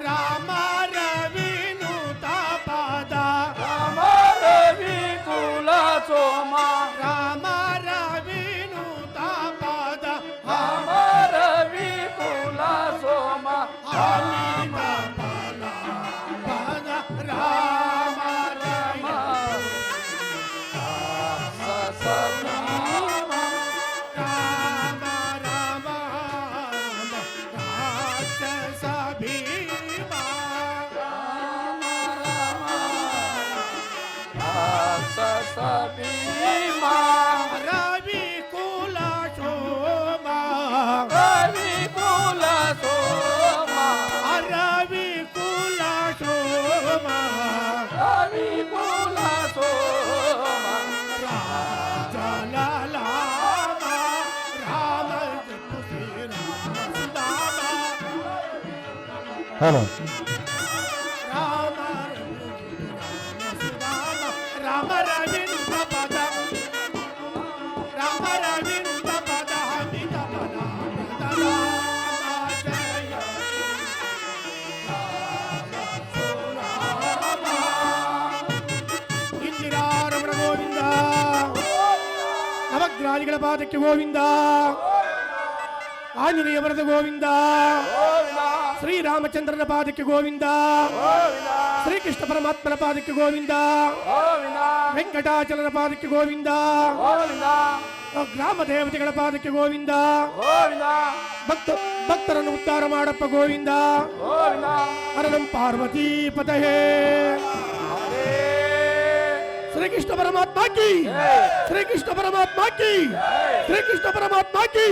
ರಾಮ ರವಿನುತ ಪದ ರಾಮ ರವಿ ಕುಲ ಸೋಮ ರಾಮ ರವಿನುತ ಪದ ರಾಮ ರವಿ ಕುಲ ಸೋಮ ಅಮಿತ ಫಲ ಪದ ರಾಮ ರಾಮ ಸಸಮೀಮ ರಾಮ ರಾಮ ರಾಕ್ಷಸ ಭೀಮ ಸಸಮೀಮ ರವಿ ಕುಲ ಶೋಮ ರವಿ ಕುಲ ಸೋಮ ರವಿ ಕುಲ ಶೋಮ ರವಿ ಕುಲ ಸೋಮ ಜಲಲಾಮ ರಾಮ ಶ್ರೀ ರಾಮ ಸುಧಾಮ ಹಲೋ ರಾಮ ಸುಧಾಮ ರಾಮ ರವಿನುತ ಪದ ರಾಮ ರವಿನುತ ಪದ ಅಮಿತ ಫಲ ಪದ ರಾಮ ಜಯ ಇಂದಿರಾರಮಣ ಗೋವಿಂದ ನವಗ್ರಹಾದಿಗಳ ಪಾದಕ್ಕೆ ಗೋವಿಂದ ಆಂಜನೇಯ ವರದ ಗೋವಿಂದ ಶ್ರೀರಾಮಚಂದ್ರನ ಪಾದಕ್ಕೆ ಗೋವಿಂದ ಶ್ರೀಕೃಷ್ಣ ಪರಮಾತ್ಮನ ಪಾದಕ್ಕೆ ಗೋವಿಂದ ವೆಂಕಟಾಚಲನ ಪಾದಕ್ಕೆ ಗೋವಿಂದ ಗ್ರಾಮ ದೇವತೆಗಳ ಪಾದಕ್ಕೆ ಗೋವಿಂದ ಭಕ್ತರನ್ನು ಉದ್ಧಾರ ಮಾಡಪ್ಪ ಗೋವಿಂದ ಹರನಂ ಪಾರ್ವತಿ ಪತಹೇ ಶ್ರೀಕೃಷ್ಣ ಪರಮಾತ್ಮ ಕಿ ಶ್ರೀಕೃಷ್ಣ ಪರಮಾತ್ಮ ಕಿ ಶ್ರೀಕೃಷ್ಣ ಪರಮಾತ್ಮ ಕಿ